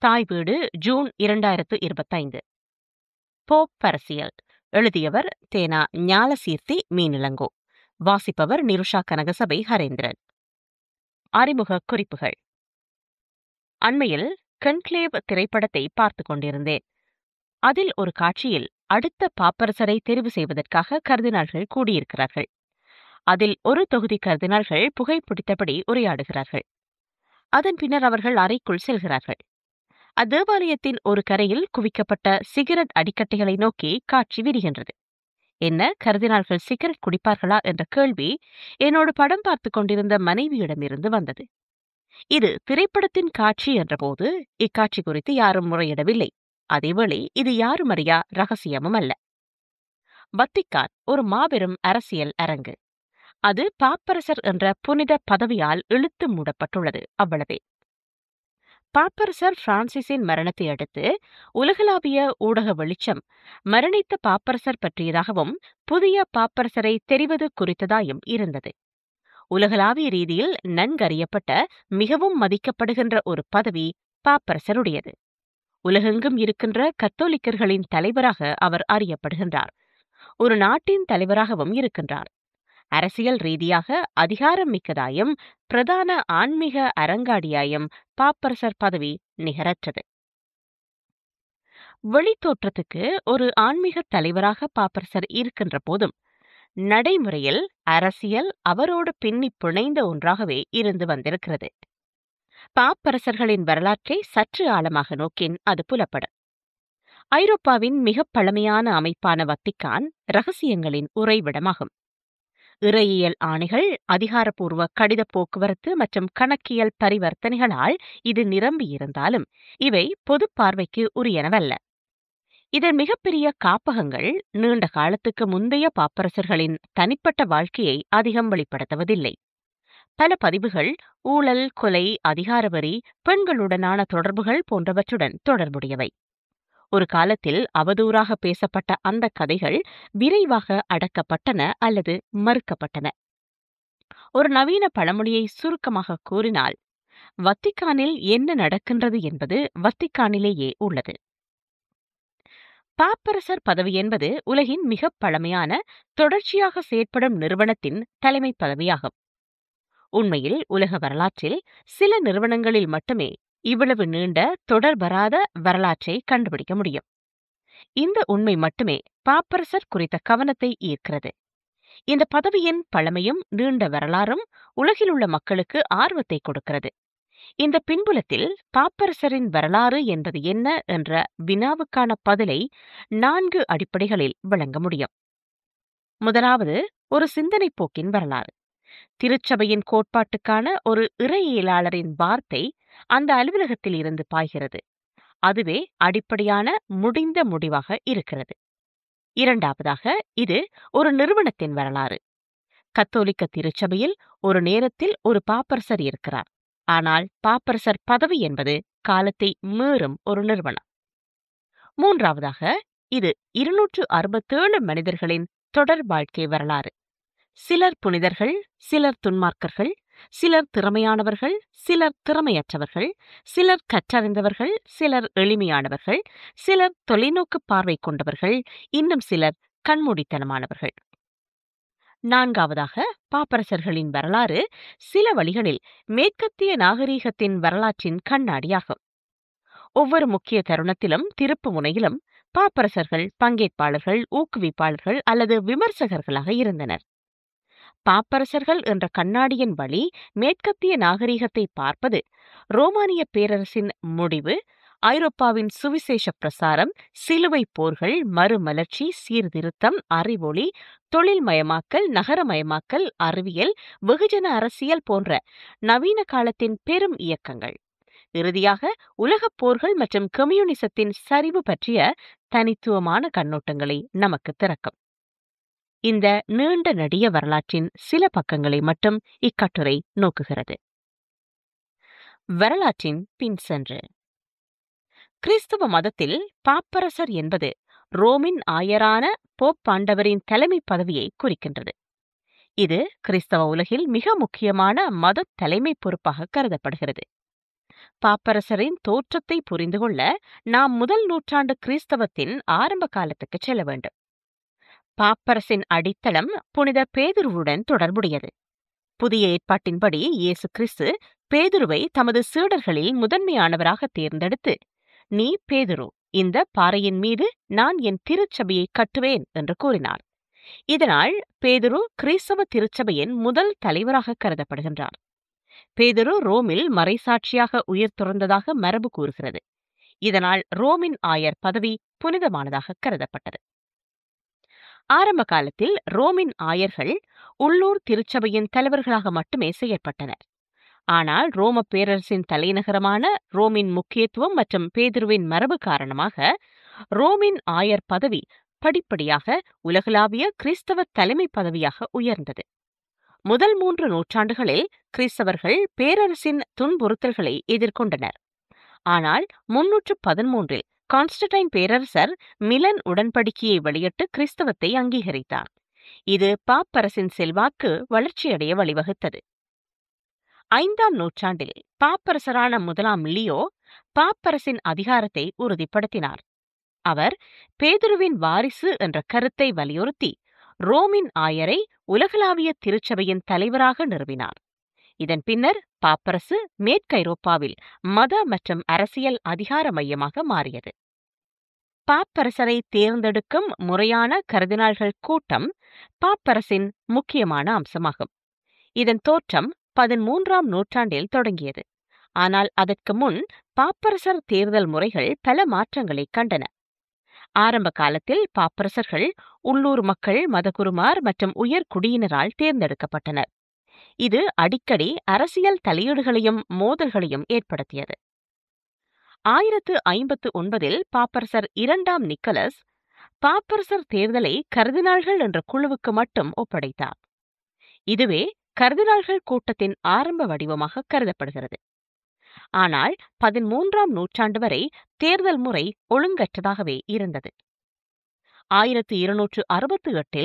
தாய் வீடு June 2025. Pope அரசியல். எழுதியவர் தேனா ஞாலசீர்த்தி மீனிலங்கோ. வாசிப்பவர் நிருஷா கனகசபை ஹரேந்திரன். அறிமுக குறிப்புகள். அண்மையில் கன்க்ளேவ் திரைப்படத்தை பார்த்துக் கொண்டிருந்தேன். அதில் ஒரு காட்சியில் அடுத்த பாப்பரசரை தெரிவு செய்வதற்காக கர்தினால்கள் கூடியிருக்கிறார்கள். அதில் ஒரு தொகுதி கர்தினால்கள் புகைப்பிடித்தபடி உரையாடுகிறார்கள். அதன் பின்னர் அவர்கள் அறைக்குள் செல்கிறார்கள். அத்தேவாலயத்தின் ஒரு கரையில் குவிக்கப்பட்ட சிகரெட் அடிக்கட்டைகளை நோக்கி காட்சி விரிகின்றது. என்ன, கர்தினால்கள் சிகரெட் குடிப்பார்களா என்ற கேள்வி என்னோடு படம் பார்த்துக் கொண்டிருந்த மனைவியிடமிருந்து வந்தது. இது திரைப்படத்தின் காட்சி என்றபோது இக்காட்சி குறித்து யாரும் முறையிடவில்லை. அதேவேளை இது யாரும் அறியா ரகசியமும் அல்ல. வத்திக்கான் ஒரு மாபெரும் அரசியல் அரங்கு. அது பாப்பரசர் என்ற புனித பதவியால் இழுத்து மூடப்பட்டுள்ளது, அவ்வளவே. பாப்பரசர் பிரான்சிஸின் மரணத்தை அடுத்து உலகளாவிய ஊடக வெளிச்சம் மரணித்த பாப்பரசர் பற்றியதாகவும் புதிய பாப்பரசரை தெரிவது குறித்ததாயும் இருந்தது. உலகளாவிய ரீதியில் நன்கறியப்பட்ட மிகவும் மதிக்கப்படுகின்ற ஒரு பதவி பாப்பரசருடையது. உலகெங்கும் இருக்கின்ற கத்தோலிக்கர்களின் தலைவராக அவர் அறியப்படுகின்றார். ஒரு நாட்டின் தலைவராகவும் இருக்கின்றார். அரசியல் ரீதியாக அதிகாரம் மிக்கதாயும் பிரதான ஆன்மீக அரங்காடியாயும் பாப்பரசர் பதவி நிகரற்றது. வெளித்தோற்றத்துக்கு ஒரு ஆன்மீக தலைவராக பாப்பரசர் இருக்கின்ற போதும் நடைமுறையில் அரசியல் அவரோடு பின்னி பிணைந்த ஒன்றாகவே இருந்து வந்திருக்கிறது. பாப்பரசர்களின் வரலாற்றை சற்று ஆழமாக நோக்கின் அது புலப்படும். ஐரோப்பாவின் மிக பழமையான அமைப்பான வத்திக்கான் இரகசியங்களின் உறைவிடமாகும். இறையியல் ஆணைகள், அதிகாரப்பூர்வ கடித போக்குவரத்து மற்றும் கணக்கியல் பரிவர்த்தனைகளால் இது நிரம்பியிருந்தாலும் இவை பொது பார்வைக்கு உரியனவல்ல. இதன் மிகப்பெரிய காப்பகங்கள் நீண்ட காலத்துக்கு முந்தைய பாப்பரசர்களின் தனிப்பட்ட வாழ்க்கையை அதிகம் வெளிப்படுத்துவதில்லை. பல பதிவுகள் ஊழல், கொலை, அதிகாரவரி, பெண்களுடனான தொடர்புகள் போன்றவற்றுடன் தொடர்புடையவை. ஒரு காலத்தில் அவதூறாக பேசப்பட்ட அந்த கதைகள் விரைவாக அடக்கப்பட்டன அல்லது மறுக்கப்பட்டன. ஒரு நவீன பழமொழியை சுருக்கமாக கூறினால், வத்திக்கானில் என்ன நடக்கின்றது என்பது வத்திக்கானிலேயே உள்ளது. பாப்பரசர் பதவி என்பது உலகின் மிக பழமையான தொடர்ச்சியாக செயற்படும் நிறுவனத்தின் தலைமை பதவியாகும். உண்மையில் உலக வரலாற்றில் சில நிறுவனங்களில் மட்டுமே இவ்வளவு நீண்ட தொடர்பராத வரலாற்றை கண்டுபிடிக்க முடியும். இந்த உண்மை மட்டுமே பாப்பரசர் குறித்த கவனத்தை ஈர்க்கிறது. இந்த பதவியின் பழமையும் நீண்ட வரலாறும் உலகில் உள்ள மக்களுக்கு ஆர்வத்தை கொடுக்கிறது. இந்த பின்புலத்தில் பாப்பரசரின் வரலாறு என்பது என்ன என்ற வினாவுக்கான பதிலை 4 அடிப்படைகளில் வழங்க முடியும். முதலாவது, ஒரு சிந்தனை போக்கின் வரலாறு. திருச்சபையின் கோட்பாட்டுக்கான ஒரு இறையியலாளரின் வார்த்தை அந்த அலுவலகத்தில் இருந்து பாய்கிறது. அதுவே அடிப்படையான முடிந்த முடிவாக இருக்கிறது. இரண்டாவதாக, இது ஒரு நிறுவனத்தின் வரலாறு. கத்தோலிக்க திருச்சபையில் ஒரு நேரத்தில் ஒரு பாப்பரசர் இருக்கிறார். ஆனால் பாப்பரசர் பதவி என்பது காலத்தை மீறும் ஒரு நிறுவனம். மூன்றாவதாக, இது 267 மனிதர்களின் தொடர் வாழ்க்கை வரலாறு. சிலர் புனிதர்கள், சிலர் துன்மார்க்கர்கள், சிலர் திறமையானவர்கள், சிலர் திறமையற்றவர்கள், சிலர் கற்றறிந்தவர்கள், சிலர் எளிமையானவர்கள், சிலர் தொலைநோக்கு பார்வை கொண்டவர்கள், இன்னும் சிலர் கண்மூடித்தனமானவர்கள். நான்காவதாக, பாப்பரசர்களின் வரலாறு சில வழிகளில் மேற்கத்திய நாகரீகத்தின் வரலாற்றின் கண்ணாடியாகும். ஒவ்வொரு முக்கிய தருணத்திலும் திருப்பு முனையிலும் பாப்பரசர்கள் பங்கேற்பாளர்கள், ஊக்குவிப்பாளர்கள் அல்லது விமர்சகர்களாக இருந்தனர். பாப்பரசர்கள் என்ற கண்ணாடியின் வழி மேற்கத்திய நாகரீகத்தை பார்ப்பது ரோமானிய பேரரசின் முடிவு, ஐரோப்பாவின் சுவிசேஷ பிரசாரம், சிலுவை போர்கள், மறுமலர்ச்சி, சீர்திருத்தம், அறிவொளி, தொழில்மயமாக்கல், நகரமயமாக்கல், அறிவியல், வெகுஜன அரசியல் போன்ற நவீன காலத்தின் பெரும் இயக்கங்கள். இறுதியாக உலகப் போர்கள் மற்றும் கம்யூனிசத்தின் சரிவு பற்றிய தனித்துவமான கண்ணோட்டங்களை நமக்கு திறக்கும். இந்த நீண்ட நெடிய வரலாற்றின் சில பக்கங்களை மட்டும் இக்கட்டுரை நோக்குகிறது. வரலாற்றின் பின் சென்று. கிறிஸ்துவ மதத்தில் பாப்பரசர் என்பது ரோமின் ஆயரான போப்பாண்டவரின் தலைமை பதவியை குறிக்கின்றது. இது கிறிஸ்தவ உலகில் மிக முக்கியமான மத தலைமை பொறுப்பாக கருதப்படுகிறது. பாப்பரசரின் தோற்றத்தை புரிந்து கொள்ள நாம் முதல் நூற்றாண்டு கிறிஸ்தவத்தின் ஆரம்ப காலத்துக்கு செல்ல வேண்டும். பாப்பரசின் அடித்தளம் புனித பேதுருவுடன் தொடர்புடையது. புதிய ஏற்பாட்டின்படி இயேசு கிறிஸ்து பேதுருவை தமது சீடர்களில் முதன்மையானவராக தேர்ந்தெடுத்து, நீ பேதுரு, இந்த பாறையின் மீது நான் என் திருச்சபையை கட்டுவேன் என்று கூறினார். இதனால் பேதுரு கிறிஸ்தவ திருச்சபையின் முதல் தலைவராக கருதப்படுகின்றார். பேதுரு ரோமில் மறைசாட்சியாக உயிர் துறந்ததாக மரபு கூறுகிறது. இதனால் ரோமின் ஆயர் பதவி புனிதமானதாக கருதப்பட்டது. ஆரம்ப காலத்தில் ரோமின் ஆயர்கள் உள்ளூர் திருச்சபையின் தலைவர்களாக மட்டுமே செயற்பட்டனர். ஆனால் ரோம பேரரசின் தலைநகரமான ரோமின் முக்கியத்துவம் மற்றும் பேதுருவின் மரபு காரணமாக ரோமின் ஆயர் பதவி படிப்படியாக உலகளாவிய கிறிஸ்தவ தலைமை பதவியாக உயர்ந்தது. முதல் 3 நூற்றாண்டுகளில் கிறிஸ்தவர்கள் பேரரசின் துன்புறுத்தல்களை எதிர்கொண்டனர். ஆனால் 313 கான்ஸ்டன்டைன் பேரரசர் மிலன் உடன்படிக்கையை வெளியிட்டு கிறிஸ்தவத்தை அங்கீகரித்தார். இது பாப்பரசின் செல்வாக்கு வளர்ச்சியடைய வழிவகுத்தது. 5ஆம் நூற்றாண்டில் பாப்பரசரான முதலாம் லியோ பாப்பரசின் அதிகாரத்தை உறுதிப்படுத்தினார். அவர் பேதுருவின் வாரிசு என்ற கருத்தை வலியுறுத்தி ரோமின் ஆயரை உலகளாவிய திருச்சபையின் தலைவராக நிறுவினார். இதன் பின்னர் பாப்பரசு மேற்கைரோப்பாவில் மத மற்றும் அரசியல் அதிகார மையமாக மாறியது. பாப்பரசரை தேர்ந்தெடுக்கும் முறையான கர்தினால்கள் கூட்டம் பாப்பரசின் முக்கியமான அம்சமாகும். இதன் தோற்றம் 13ஆம் நூற்றாண்டில் தொடங்கியது. ஆனால் அதற்கு முன் பாப்பரசர் தேர்தல் முறைகள் பல மாற்றங்களை கண்டன. ஆரம்ப காலத்தில் பாப்பரசர்கள் உள்ளூர் மக்கள், மதகுருமார் மற்றும் உயர் குடியினரால் தேர்ந்தெடுக்கப்பட்டனர். இது அடிக்கடி அரசியல் தலையீடுகளையும் மோதல்களையும் ஏற்படுத்தியது. 1059 பாப்பரசர் 2ஆம் நிக்கலஸ் பாப்பரசர் தேர்தலை கர்தினால்கள் என்ற குழுவுக்கு மட்டும் ஒப்படைத்தார். இதுவே கர்தினால்கள் கூட்டத்தின் ஆரம்ப வடிவமாக கருதப்படுகிறது. ஆனால் 13ஆம் நூற்றாண்டு வரை தேர்தல் முறை ஒழுங்கற்றதாகவே இருந்தது. 1268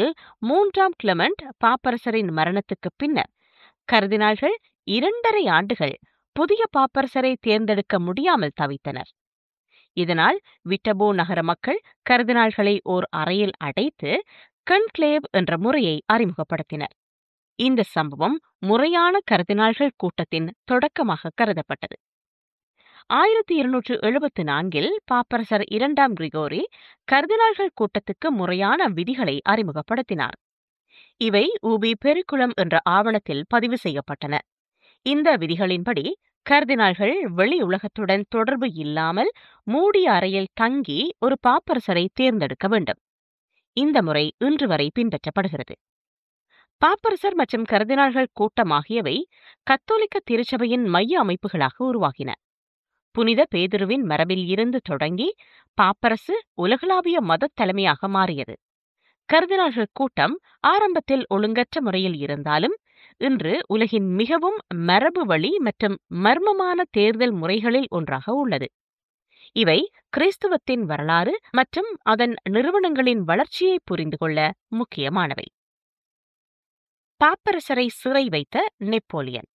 3ஆம் கிளமெண்ட் பாப்பரசரின் மரணத்துக்கு பின்னர் கர்தினால்கள் 2½ ஆண்டுகள் புதிய பாப்பரசரை தேர்ந்தெடுக்க முடியாமல் தவித்தனர். இதனால் விட்டபோ நகர மக்கள் கர்தினால்களை ஓர் அறையில் அடைத்து கன்க்ளேவ் என்ற முறையை அறிமுகப்படுத்தினர். இந்த சம்பவம் முறையான கர்தினால்கள் கூட்டத்தின் தொடக்கமாக கருதப்பட்டது. 1274 பாப்பரசர் 2ஆம் கிரிகோரி கர்தினால்கள் கூட்டத்துக்கு முறையான விதிகளை அறிமுகப்படுத்தினார். இவை ஊபி பெரிக்குளம் என்ற ஆவணத்தில் பதிவு செய்யப்பட்டன. இந்த விதிகளின்படி கர்தினால்கள் வெளி உலகத்துடன் தொடர்பு இல்லாமல் மூடிய அறையில் தங்கி ஒரு பாப்பரசரை தேர்ந்தெடுக்க வேண்டும். இந்த முறை இன்று வரை பின்பற்றப்படுகிறது. பாப்பரசர் மற்றும் கர்தினால்கள் கூட்டம் ஆகியவை கத்தோலிக்க திருச்சபையின் மைய அமைப்புகளாக உருவாகின. புனித பேதுருவின் மரபில் இருந்து தொடங்கி பாப்பரசு உலகளாவிய மத தலைமையாக மாறியது. கர்தினால்கள் கூட்டம் ஆரம்பத்தில் ஒழுங்கற்ற முறையில் இருந்தாலும் இன்று உலகின் மிகவும் மரபு வழி மற்றும் மர்மமான தேர்தல் முறைகளில் ஒன்றாக உள்ளது. இவை கிறிஸ்துவத்தின் வரலாறு மற்றும் அதன் நிறுவனங்களின் வளர்ச்சியை புரிந்து கொள்ள முக்கியமானவை. பாப்பரசரை சிறை வைத்த நெப்போலியன்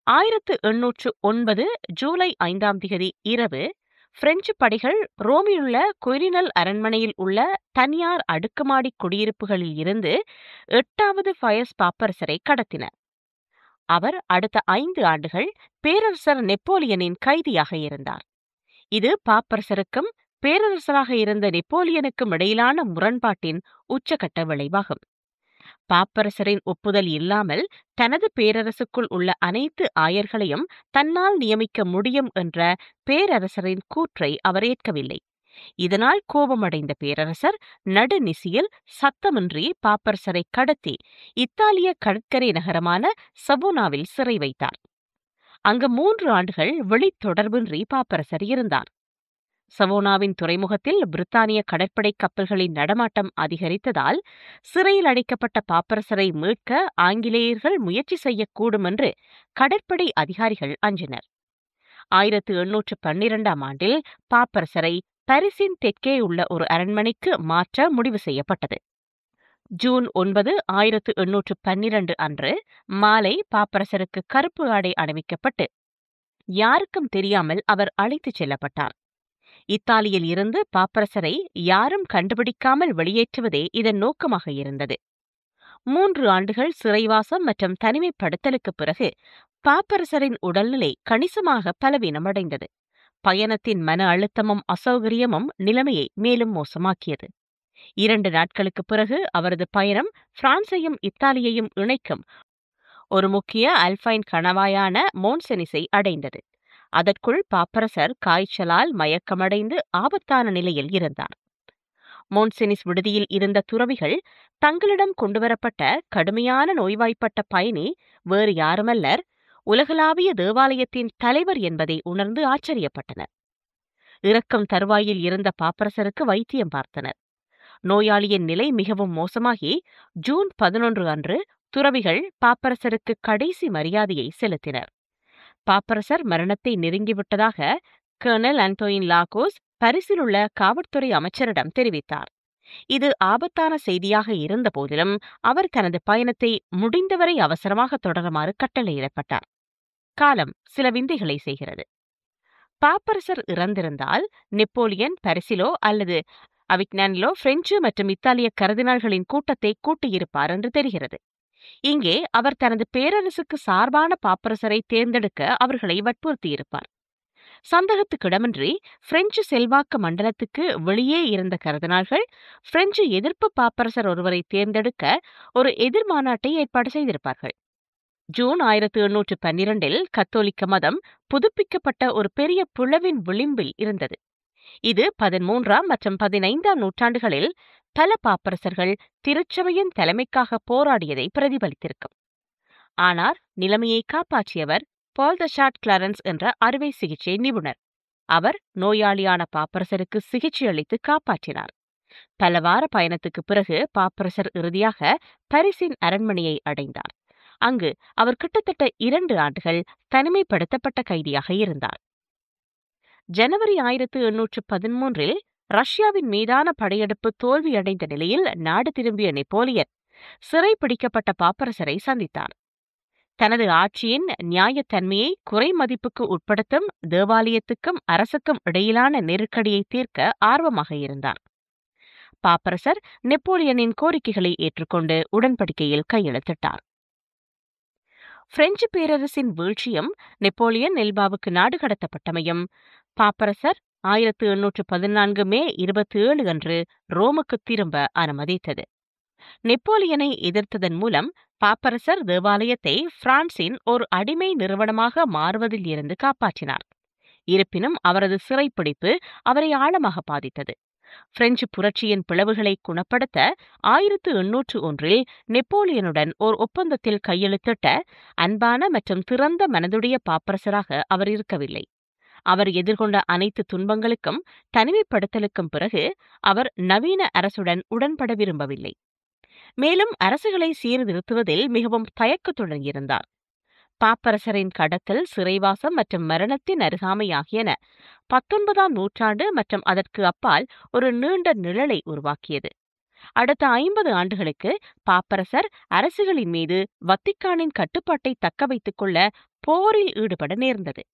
1809 ஜூலை 5ஆம் தேதி இரவு பிரெஞ்சு படைகள் ரோமிலுள்ள கொய்ரினல் அரண்மனையில் உள்ள தனியார் அடுக்குமாடி குடியிருப்புகளில் இருந்து 8வது ஃபயஸ் பாப்பரசரை கடத்தினர். அவர் அடுத்த 5 ஆண்டுகள் பேரரசர் நெப்போலியனின் கைதியாக இருந்தார். இது பாப்பரசருக்கும் பேரரசராக இருந்த நெப்போலியனுக்கும் இடையிலான முரண்பாட்டின் உச்சகட்ட விளைவாகும். பாப்பரசரின் ஒப்புதல் இல்லாமல் தனது பேரரசுக்குள் உள்ள அனைத்து ஆயர்களையும் தன்னால் நியமிக்க முடியும் என்ற பேரரசரின் கூற்றை அவர் ஏற்கவில்லை. இதனால் கோபமடைந்த பேரரசர் நடுநிசியில் சத்தமின்றி பாப்பரசரை கடத்தி இத்தாலிய கடற்கரை நகரமான சவோனாவில் சிறை வைத்தார். அங்கு 3 ஆண்டுகள் வெளித்தொடர்பின்றி பாப்பரசர் இருந்தார். சவோனாவின் துறைமுகத்தில் பிரித்தானிய கடற்படை கப்பல்களின் நடமாட்டம் அதிகரித்ததால் சிறையில் அடைக்கப்பட்ட பாப்பரசரை மீட்க ஆங்கிலேயர்கள் முயற்சி செய்யக்கூடும் என்று கடற்படை அதிகாரிகள் அஞ்சினர். 1812ஆம் ஆண்டில் பாப்பரசரை பாரிஸின் தெற்கே உள்ள ஒரு அரண்மனைக்கு மாற்ற முடிவு செய்யப்பட்டது. ஜூன் 9, 1812 அன்று மாலை பாப்பரசருக்கு கருப்பு ஆடை அணிவிக்கப்பட்டு யாருக்கும் தெரியாமல் அவர் அழைத்துச் செல்லப்பட்டார். இத்தாலியில் இருந்து பாப்பரசரை யாரும் கண்டுபிடிக்காமல் வெளியேற்றுவதே இதன் நோக்கமாக இருந்தது. 3 ஆண்டுகள் சிறைவாசம் மற்றும் தனிமைப்படுத்தலுக்குப் பிறகு பாப்பரசரின் உடல்நிலை கணிசமாக பலவீனமடைந்தது. பயணத்தின் மன அழுத்தமும் அசௌகரியமும் நிலைமையை மேலும் மோசமாக்கியது. 2 நாட்களுக்குப் பிறகு அவரது பயணம் பிரான்சையும் இத்தாலியையும் இணைக்கும் ஒரு முக்கிய அல்பைன் கணவாயான மோன்செனிஸை அடைந்தது. அதற்குள் பாப்பரசர் காய்ச்சலால் மயக்கமடைந்து ஆபத்தான நிலையில் இருந்தார். மோன்செனிஸ் விடுதியில் இருந்த துறவிகள் தங்களிடம் கொண்டுவரப்பட்ட கடுமையான நோய்வாய்ப்பட்ட பயணி வேறு யாருமல்லர், உலகளாவிய தேவாலயத்தின் தலைவர் என்பதை உணர்ந்து ஆச்சரியப்பட்டனர். இறக்கும் தருவாயில் இருந்த பாப்பரசருக்கு வைத்தியம் பார்த்தனர். நோயாளியின் நிலை மிகவும் மோசமாகி ஜூன் 11 அன்று துறவிகள் பாப்பரசருக்கு கடைசி மரியாதையை செலுத்தினர். பாப்பரசர் மரணத்தை நெருங்கிவிட்டதாக கர்னல் அன்டோயின் லாகோஸ் பாரிஸில் உள்ள காவல்துறை அமைச்சரிடம் தெரிவித்தார். இது ஆபத்தான செய்தியாக இருந்த போதிலும் அவர் தனது பயணத்தை முடிந்தவரை அவசரமாக தொடருமாறு கட்டளையிடப்பட்டார். காலம் சில விந்தைகளை செய்கிறது. பாப்பரசர் இறந்திருந்தால் நெப்போலியன் பாரிஸிலோ அல்லது அவிக்னானிலோ பிரெஞ்சு மற்றும் இத்தாலிய கர்தினால்களின் கூட்டத்தை கூட்டியிருப்பார் என்று தெரிகிறது. இங்கே அவர் தனது பேரரசுக்கு சார்பான பாப்பரசரை தேர்ந்தெடுக்க அவர்களை வற்புறுத்தியிருப்பார். சந்தேகத்துக்கிடமின்றி பிரெஞ்சு செல்வாக்கு மண்டலத்துக்கு வெளியே இருந்த கர்தினால்கள் பிரெஞ்சு எதிர்ப்பு பாப்பரசர் ஒருவரை தேர்ந்தெடுக்க ஒரு எதிர் மாநாட்டை ஏற்பாடு செய்திருப்பார்கள். ஜூன் 1812 கத்தோலிக்க மதம் புதுப்பிக்கப்பட்ட ஒரு பெரிய பிளவின் விளிம்பில் இருந்தது. இது 13ஆம் மற்றும் 15ஆம் நூற்றாண்டுகளில் பல பாப்பரசர்கள் திருச்சபையின் தலைமைக்காக போராடியதை பிரதிபலித்திருக்கும். ஆனால் நிலைமையை காப்பாற்றியவர் பால் த ஷாட் கிளாரன்ஸ் என்ற அறுவை சிகிச்சை நிபுணர். அவர் நோயாளியான பாப்பரசருக்கு சிகிச்சை அளித்து காப்பாற்றினார். பல வார பயணத்துக்கு பிறகு பாப்பரசர் இறுதியாக பாரிஸின் அரண்மனையை அடைந்தார். அங்கு அவர் கிட்டத்தட்ட 2 ஆண்டுகள் தனிமைப்படுத்தப்பட்ட கைதியாக இருந்தார். ஜனவரி 1813 ரஷ்யாவின் மீதான படையெடுப்பு தோல்வியடைந்த நிலையில் நாடு திரும்பிய நெப்போலியன் சிறைப்பிடிக்கப்பட்ட பாப்பரசரை சந்தித்தார். தனது ஆட்சியின் நியாயத்தன்மையை குறைமதிப்புக்கு உட்படுத்தும் தேவாலயத்துக்கும் அரசுக்கும் இடையிலான நெருக்கடியை தீர்க்க ஆர்வமாக இருந்தார். பாப்பரசர் நெப்போலியனின் கோரிக்கைகளை ஏற்றுக்கொண்டு உடன்படிக்கையில் கையெழுத்திட்டார். பிரெஞ்சு பேரரசின் வீழ்ச்சியும் நெப்போலியன் எல்பாவுக்கு நாடு கடத்தப்பட்டமையும் பாப்பரசர் 1814 மே 27 அன்று ரோமுக்கு திரும்ப அனுமதித்தது. நெப்போலியனை எதிர்த்ததன் மூலம் பாப்பரசர் தேவாலயத்தை பிரான்சின் ஒரு அடிமை நிறுவனமாக மாறுவதில் இருந்து காப்பாற்றினார். இருப்பினும் அவரது சிறைப்பிடிப்பு அவரை ஆழமாக பாதித்தது. பிரெஞ்சு புரட்சியின் பிளவுகளை குணப்படுத்த 1801 நெப்போலியனுடன் ஓர் ஒப்பந்தத்தில் கையெழுத்திட்ட அன்பான மற்றும் திறந்த மனதுடைய பாப்பரசராக அவர் இருக்கவில்லை. அவர் எதிர்கொண்ட அனைத்து துன்பங்களுக்கும் தனிமைப்படுத்தலுக்கும் பிறகு அவர் நவீன அரசுடன் உடன்பட விரும்பவில்லை. மேலும் அரசுகளை சீர்திருத்துவதில் மிகவும் தயக்கத்துடன் இருந்தார். பாப்பரசரின் கடத்தல், சிறைவாசம் மற்றும் மரணத்தின் அருகாமை ஆகியன 19ஆம் நூற்றாண்டு மற்றும் அதற்கு அப்பால் ஒரு நீண்ட நிழலை உருவாக்கியது. அடுத்த 50 ஆண்டுகளுக்கு பாப்பரசர் அரசுகளின் மீது வத்திக்கானின் கட்டுப்பாட்டை தக்க வைத்துக் கொள்ள போரில் ஈடுபட நேர்ந்தது.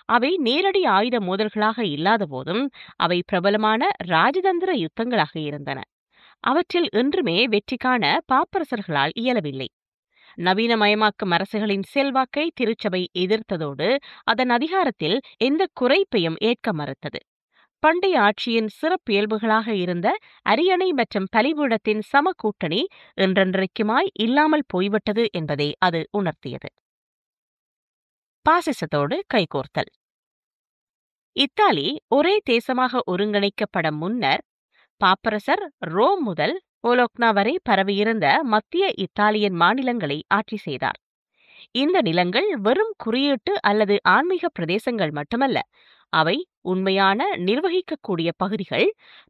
அவை நேரடி ஆயுத மோதல்களாக இல்லாத போதும் அவை பிரபலமான ராஜதந்திர யுத்தங்களாக இருந்தன. அவற்றில் என்றுமே வெற்றி காண பாப்பரசர்களால் இயலவில்லை. நவீனமயமாக்கும் அரசுகளின் செல்வாக்கை திருச்சபை எதிர்த்ததோடு அதன் அதிகாரத்தில் எந்த குறைப்பையும் ஏற்க மறுத்தது. பண்டைய ஆட்சியின் சிறப்பியல்புகளாக இருந்த அரியணை மற்றும் பலிபீடத்தின் சம கூட்டணி என்றென்றைக்குமாய் இல்லாமல் போய்விட்டது என்பதை அது உணர்த்தியது. பாசிசத்தோடு கைகோர்த்தல். இத்தாலி ஒரே தேசமாக ஒருங்கிணைக்கப்பட முன்னர் பாப்பரசர் ரோம் முதல் போலோக்னா வரை பரவியிருந்த மத்திய இத்தாலியன் மாநிலங்களை ஆட்சி செய்தார். இந்த நிலங்கள் வெறும் குறியீட்டு அல்லது ஆன்மீக பிரதேசங்கள் மட்டுமல்ல, அவை உண்மையான நிர்வகிக்கக்கூடிய பகுதிகள்.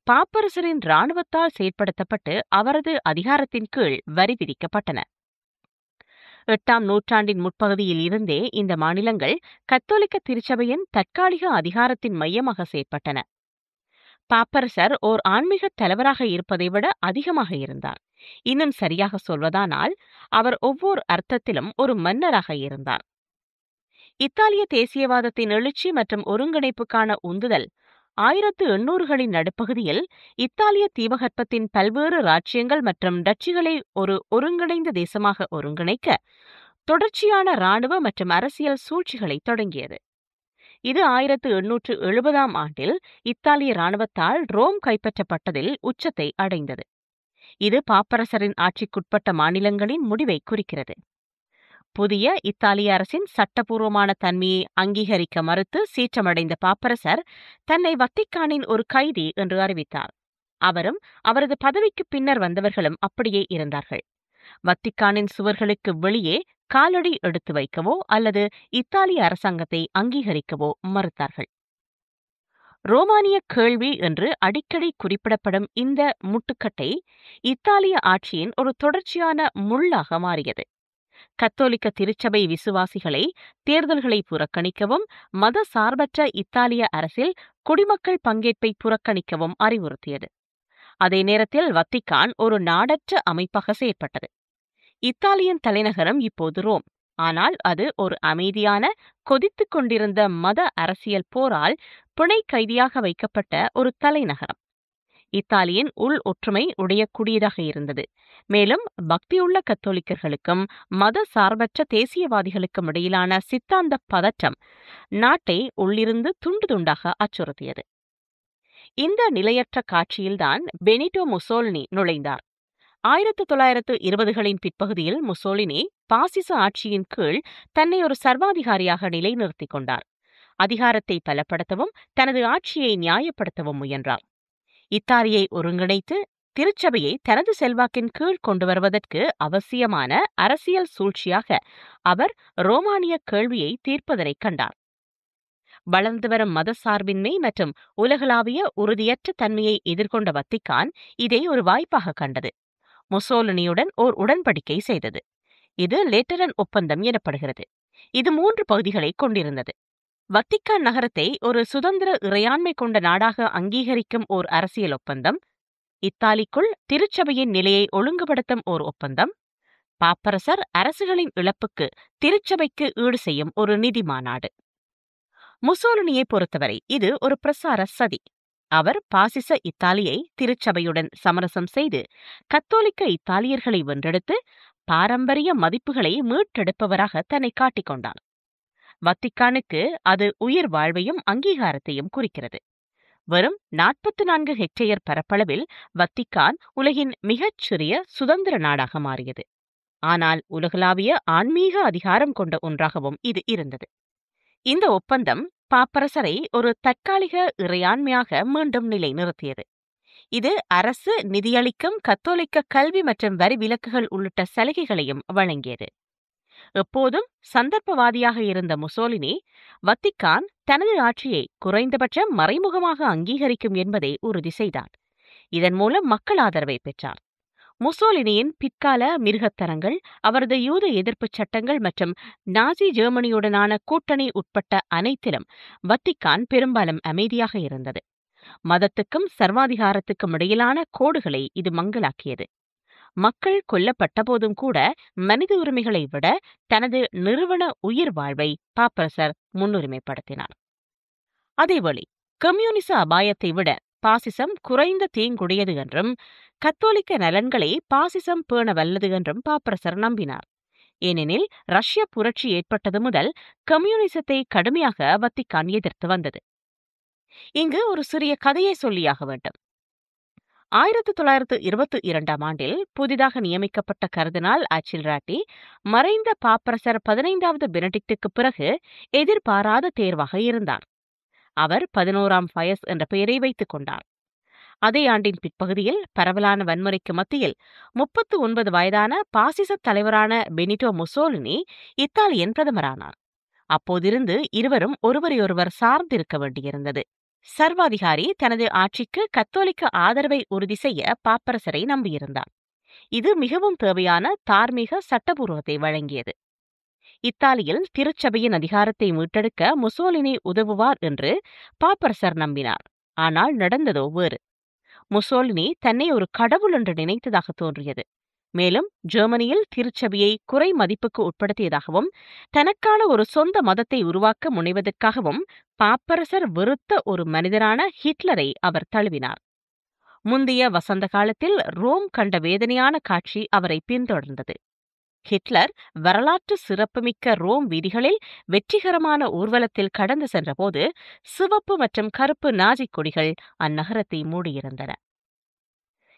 பாப்பரசரின் இராணுவத்தால் செயற்படுத்தப்பட்டு அவரது அதிகாரத்தின் கீழ் வரி விதிக்கப்பட்டன. 8ஆம் நூற்றாண்டின் முற்பகுதியில் இருந்தே இந்த மாநிலங்கள் கத்தோலிக்க திருச்சபையின் தற்காலிக அதிகாரத்தின் மையமாக செயற்பட்டன. பாப்பரசர் ஓர் ஆன்மீக தலைவராக இருப்பதை விட அதிகமாக இருந்தார். இன்னும் சரியாக சொல்வதானால் அவர் ஒவ்வொரு அர்த்தத்திலும் ஒரு மன்னராக இருந்தார். இத்தாலிய தேசியவாதத்தின் எழுச்சி மற்றும் ஒருங்கிணைப்புக்கான உந்துதல் 1800களின் நடுப்பகுதியில் இத்தாலிய தீபகற்பத்தின் பல்வேறு ராச்சியங்கள் மற்றும் டச்சுகளை ஒரு ஒருங்கிணைந்த தேசமாக ஒருங்கிணைக்க தொடர்ச்சியான இராணுவ மற்றும் அரசியல் சூழ்ச்சிகளை தொடங்கியது. இது 1870ஆம் ஆண்டில் இத்தாலிய இராணுவத்தால் ரோம் கைப்பற்றப்பட்டதில் உச்சத்தை அடைந்தது. இது பாப்பரசரின் ஆட்சிக்குட்பட்ட மாநிலங்களின் முடிவை குறிக்கிறது. புதிய இத்தாலிய அரசின் சட்டபூர்வமான தன்மையை அங்கீகரிக்க மறுத்து சீற்றமடைந்த பாப்பரசர் தன்னை வத்திக்கானின் ஒரு கைதி என்று அறிவித்தார். அவரும் அவரது பதவிக்கு பின்னர் வந்தவர்களும் அப்படியே இருந்தார்கள். வத்திக்கானின் சுவர்களுக்கு வெளியே காலடி எடுத்து வைக்கவோ அல்லது இத்தாலிய அரசாங்கத்தை அங்கீகரிக்கவோ மறுத்தார்கள். ரோமானிய கேள்வி என்று அடிக்கடி குறிப்பிடப்படும் இந்த முட்டுக்கட்டை இத்தாலிய ஆட்சியின் ஒரு தொடர்ச்சியான முள்ளாக மாறியது. கத்தோலிக்க திருச்சபை விசுவாசிகளை தேர்தல்களை புறக்கணிக்கவும் மத சார்பற்ற இத்தாலிய அரசில் குடிமக்கள் பங்கேற்பை புறக்கணிக்கவும் அறிவுறுத்தியது. அதே நேரத்தில் வத்திக்கான் ஒரு நாடற்ற அமைப்பாக செயற்பட்டது. இத்தாலியின் தலைநகரம் இப்போது ரோம். ஆனால் அது ஒரு அமைதியான, கொதித்துக் கொண்டிருந்த மத அரசியல் போரால் பிணை கைதியாக வைக்கப்பட்ட ஒரு தலைநகரம். இத்தாலியின் உள் ஒற்றுமை உடையக்கூடியதாக இருந்தது. மேலும் பக்தியுள்ள கத்தோலிக்கர்களுக்கும் மத சார்பற்ற தேசியவாதிகளுக்கும் இடையிலான சித்தாந்த பதற்றம் நாட்டை உள்ளிருந்து துண்டு துண்டாக அச்சுறுத்தியது. இந்த நிலையற்ற காட்சியில்தான் பெனிட்டோ முசோலினி நுழைந்தார். 1920களின் பிற்பகுதியில் முசோலினி பாசிச ஆட்சியின் கீழ் தன்னை ஒரு சர்வாதிகாரியாக நிலைநிறுத்திக் கொண்டார். அதிகாரத்தை பலப்படுத்தவும் தனது ஆட்சியை நியாயப்படுத்தவும் முயன்றார். இத்தாலியை ஒருங்கிணைத்து திருச்சபையை தனது செல்வாக்கின் கீழ் கொண்டு வருவதற்கு அவசியமான அரசியல் சூழ்ச்சியாக அவர் ரோமானிய கேள்வியை தீர்ப்பதனை கண்டார். வளர்ந்து வரும் மதசார்பின்மை மற்றும் உலகளாவிய உறுதியற்ற தன்மையை எதிர்கொண்ட வத்திக்கான் இதை ஒரு வாய்ப்பாக கண்டது. முசோலினியுடன் ஓர் உடன்படிக்கை செய்தது. இது லேட்டரன் ஒப்பந்தம் எனப்படுகிறது. இது 3 பகுதிகளை கொண்டிருந்தது. வத்திக்கான் நகரத்தை ஒரு சுதந்திர இறையாண்மை கொண்ட நாடாக அங்கீகரிக்கும் ஓர் அரசியல் ஒப்பந்தம், இத்தாலிக்குள் திருச்சபையின் நிலையை ஒழுங்குபடுத்தும் ஓர் ஒப்பந்தம், பாப்பரசர் அரசுகளின் இழப்புக்கு திருச்சபைக்கு ஈடு செய்யும் ஒரு நிதி மாநாடு. முசோலினியை பொறுத்தவரை இது ஒரு பிரசார சதி. அவர் பாசிச இத்தாலியை திருச்சபையுடன் சமரசம் செய்து கத்தோலிக்க இத்தாலியர்களை வென்றெடுத்து பாரம்பரிய மதிப்புகளை மீட்டெடுப்பவராக தன்னை காட்டிக்கொண்டார். வத்திக்கானுக்கு அது உயிர் வாழ்வையும் அங்கீகாரத்தையும் குறிக்கிறது. வெறும் 44 ஹெக்டேயர் பரப்பளவில் வத்திக்கான் உலகின் மிகச்சிறிய சுதந்திர நாடாக மாறியது. ஆனால் உலகளாவிய ஆன்மீக அதிகாரம் கொண்ட ஒன்றாகவும் இது இருந்தது. இந்த ஒப்பந்தம் பாப்பரசரை ஒரு தற்காலிக இறையாண்மையாக மீண்டும் நிலைநிறுத்தியது. இது அரசு நிதியளிக்கும் கத்தோலிக்க கல்வி மற்றும் வரி விலக்குகள் உள்ளிட்ட சலுகைகளையும் வழங்கியது. எப்போதும் சந்தர்ப்பவாதியாக இருந்த முசோலினி வத்திக்கான் தனது ஆட்சியை குறைந்தபட்சம் மறைமுகமாக அங்கீகரிக்கும் என்பதை உறுதி செய்தார். இதன் மூலம் மக்கள் ஆதரவை பெற்றார். முசோலினியின் பிற்கால மிருகத்தனங்கள், அவரது யூத எதிர்ப்பு சட்டங்கள் மற்றும் நாசி ஜெர்மனியுடனான கூட்டணி உட்பட்ட அனைத்திலும் வத்திக்கான் பெரும்பாலும் அமைதியாக இருந்தது. மதத்துக்கும் சர்வாதிகாரத்துக்கும் இடையிலான கோடுகளை இது மங்கலாக்கியது. மக்கள் கொல்லப்பட்ட போதும் கூட மனித உரிமைகளை விட தனது நிறுவன உயிர் வாழ்வை பாப்பரசர் முன்னுரிமைப்படுத்தினார். அதேவேளை கம்யூனிச அபாயத்தை விட பாசிசம் குறைந்த தீங்குடையது என்றும் கத்தோலிக்க நலன்களை பாசிசம் பேண வல்லது என்றும் பாப்பரசர் நம்பினார். ஏனெனில் ரஷ்ய புரட்சி ஏற்பட்டது முதல் கம்யூனிசத்தை கடுமையாக வத்திக்கான் எதிர்த்து வந்தது. இங்கு ஒரு சிறிய கதையை சொல்லியாக வேண்டும். 1922ஆம் ஆண்டில் புதிதாக நியமிக்கப்பட்ட கர்தினால் ஆச்சில்ராட்டி மறைந்த பாப்பரசர் 15வது பெனடிக்டுக்கு பிறகு எதிர்பாராத தேர்வாக இருந்தார். அவர் 11ஆம் பயஸ் என்ற பெயரை வைத்துக் கொண்டார். அதே ஆண்டின் பிற்பகுதியில் பரவலான வன்முறைக்கு மத்தியில் 39 வயதான பாசிச தலைவரான பெனிட்டோ முசோலினி இத்தாலியன் பிரதமரானார். அப்போதிருந்து இருவரும் ஒருவரையொருவர் சார்ந்திருக்க வேண்டியிருந்தது. சர்வாதிகாரி தனது ஆட்சிக்கு கத்தோலிக்க ஆதரவை உறுதி செய்ய பாப்பரசரை நம்பியிருந்தார். இது மிகவும் தேவையான தார்மீக சட்டபூர்வத்தை வழங்கியது. இத்தாலியில் திருச்சபையின் அதிகாரத்தை மீட்டெடுக்க முசோலினி உதவுவார் என்று பாப்பரசர் நம்பினார். ஆனால் நடந்ததோ வேறு. முசோலினி தன்னை ஒரு கடவுள் என்று நினைத்ததாக தோன்றியது. மேலும் ஜெர்மனியில் திருச்சபையை குறை மதிப்புக்கு உட்படுத்தியதாகவும் தனக்கான ஒரு சொந்த மதத்தை உருவாக்க முனைவதற்காகவும் பாப்பரசர் வெறுத்த ஒரு மனிதரான ஹிட்லரை அவர் தழுவினார். முந்தைய வசந்த காலத்தில் ரோம் கண்ட வேதனையான காட்சி அவரை பின்தொடர்ந்தது. ஹிட்லர் வரலாற்று சிறப்புமிக்க ரோம் வீதிகளில் வெற்றிகரமான ஊர்வலத்தில் கடந்து சென்றபோது சிவப்பு மற்றும் கருப்பு நாஜி கொடிகள் அந்நகரத்தை மூடியிருந்தன.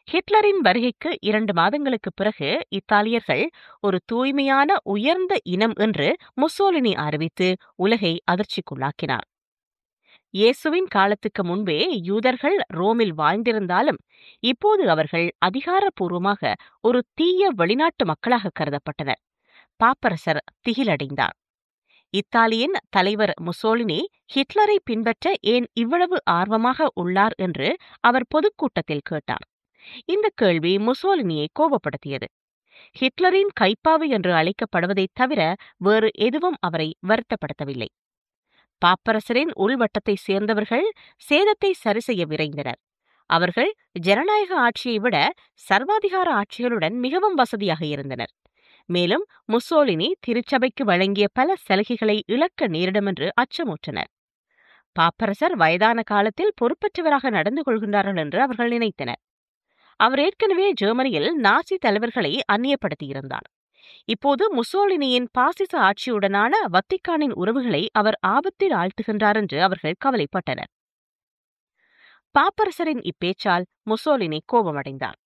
ஹிட்லரின் வருகைக்கு 2 மாதங்களுக்கு பிறகு இத்தாலியர்கள் ஒரு தூய்மையான உயர்ந்த இனம் என்று முசோலினி அறிவித்து உலகை அதிர்ச்சிக்குள்ளாக்கினார். இயேசுவின் காலத்துக்கு முன்பே யூதர்கள் ரோமில் வாழ்ந்திருந்தாலும் இப்போது அவர்கள் அதிகாரப்பூர்வமாக ஒரு தீய வெளிநாட்டு மக்களாக கருதப்பட்டனர். பாப்பரசர் திகிலடைந்தார். இத்தாலியின் தலைவர் முசோலினி ஹிட்லரை பின்பற்ற ஏன் இவ்வளவு ஆர்வமாக உள்ளார் என்று அவர் பொதுக்கூட்டத்தில் கேட்டார். இந்த கேள்வி முசோலினியை கோபப்படுத்தியது. ஹிட்லரின் கைப்பாவை என்று அழைக்கப்படுவதைத் தவிர வேறு எதுவும் அவரை வருத்தப்படுத்தவில்லை. பாப்பரசரின் உள்வட்டத்தைச் சேர்ந்தவர்கள் சேதத்தை சரிசெய்ய விரைந்தனர். அவர்கள் ஜனநாயக ஆட்சியை விட சர்வாதிகார ஆட்சிகளுடன் மிகவும் வசதியாக இருந்தனர். மேலும் முசோலினி திருச்சபைக்கு வழங்கிய பல சலுகைகளை இழக்க நேரிடும் என்று அச்சமுற்றனர். பாப்பரசர் வயதான காலத்தில் பொறுப்பற்றவராக நடந்து கொள்கின்றார்கள் என்று அவர்கள் நினைத்தனர். அவர் ஏற்கனவே ஜெர்மனியில் நாசி தலைவர்களை அந்நியப்படுத்தியிருந்தார். இப்போது முசோலினியின் பாசிச ஆட்சியுடனான வத்திக்கானின் உறவுகளை அவர் ஆபத்தில் ஆழ்த்துகின்றார் என்று அவர்கள் கவலைப்பட்டனர். பாப்பரசரின் இப்பேச்சால் முசோலினி கோபமடைந்தார்.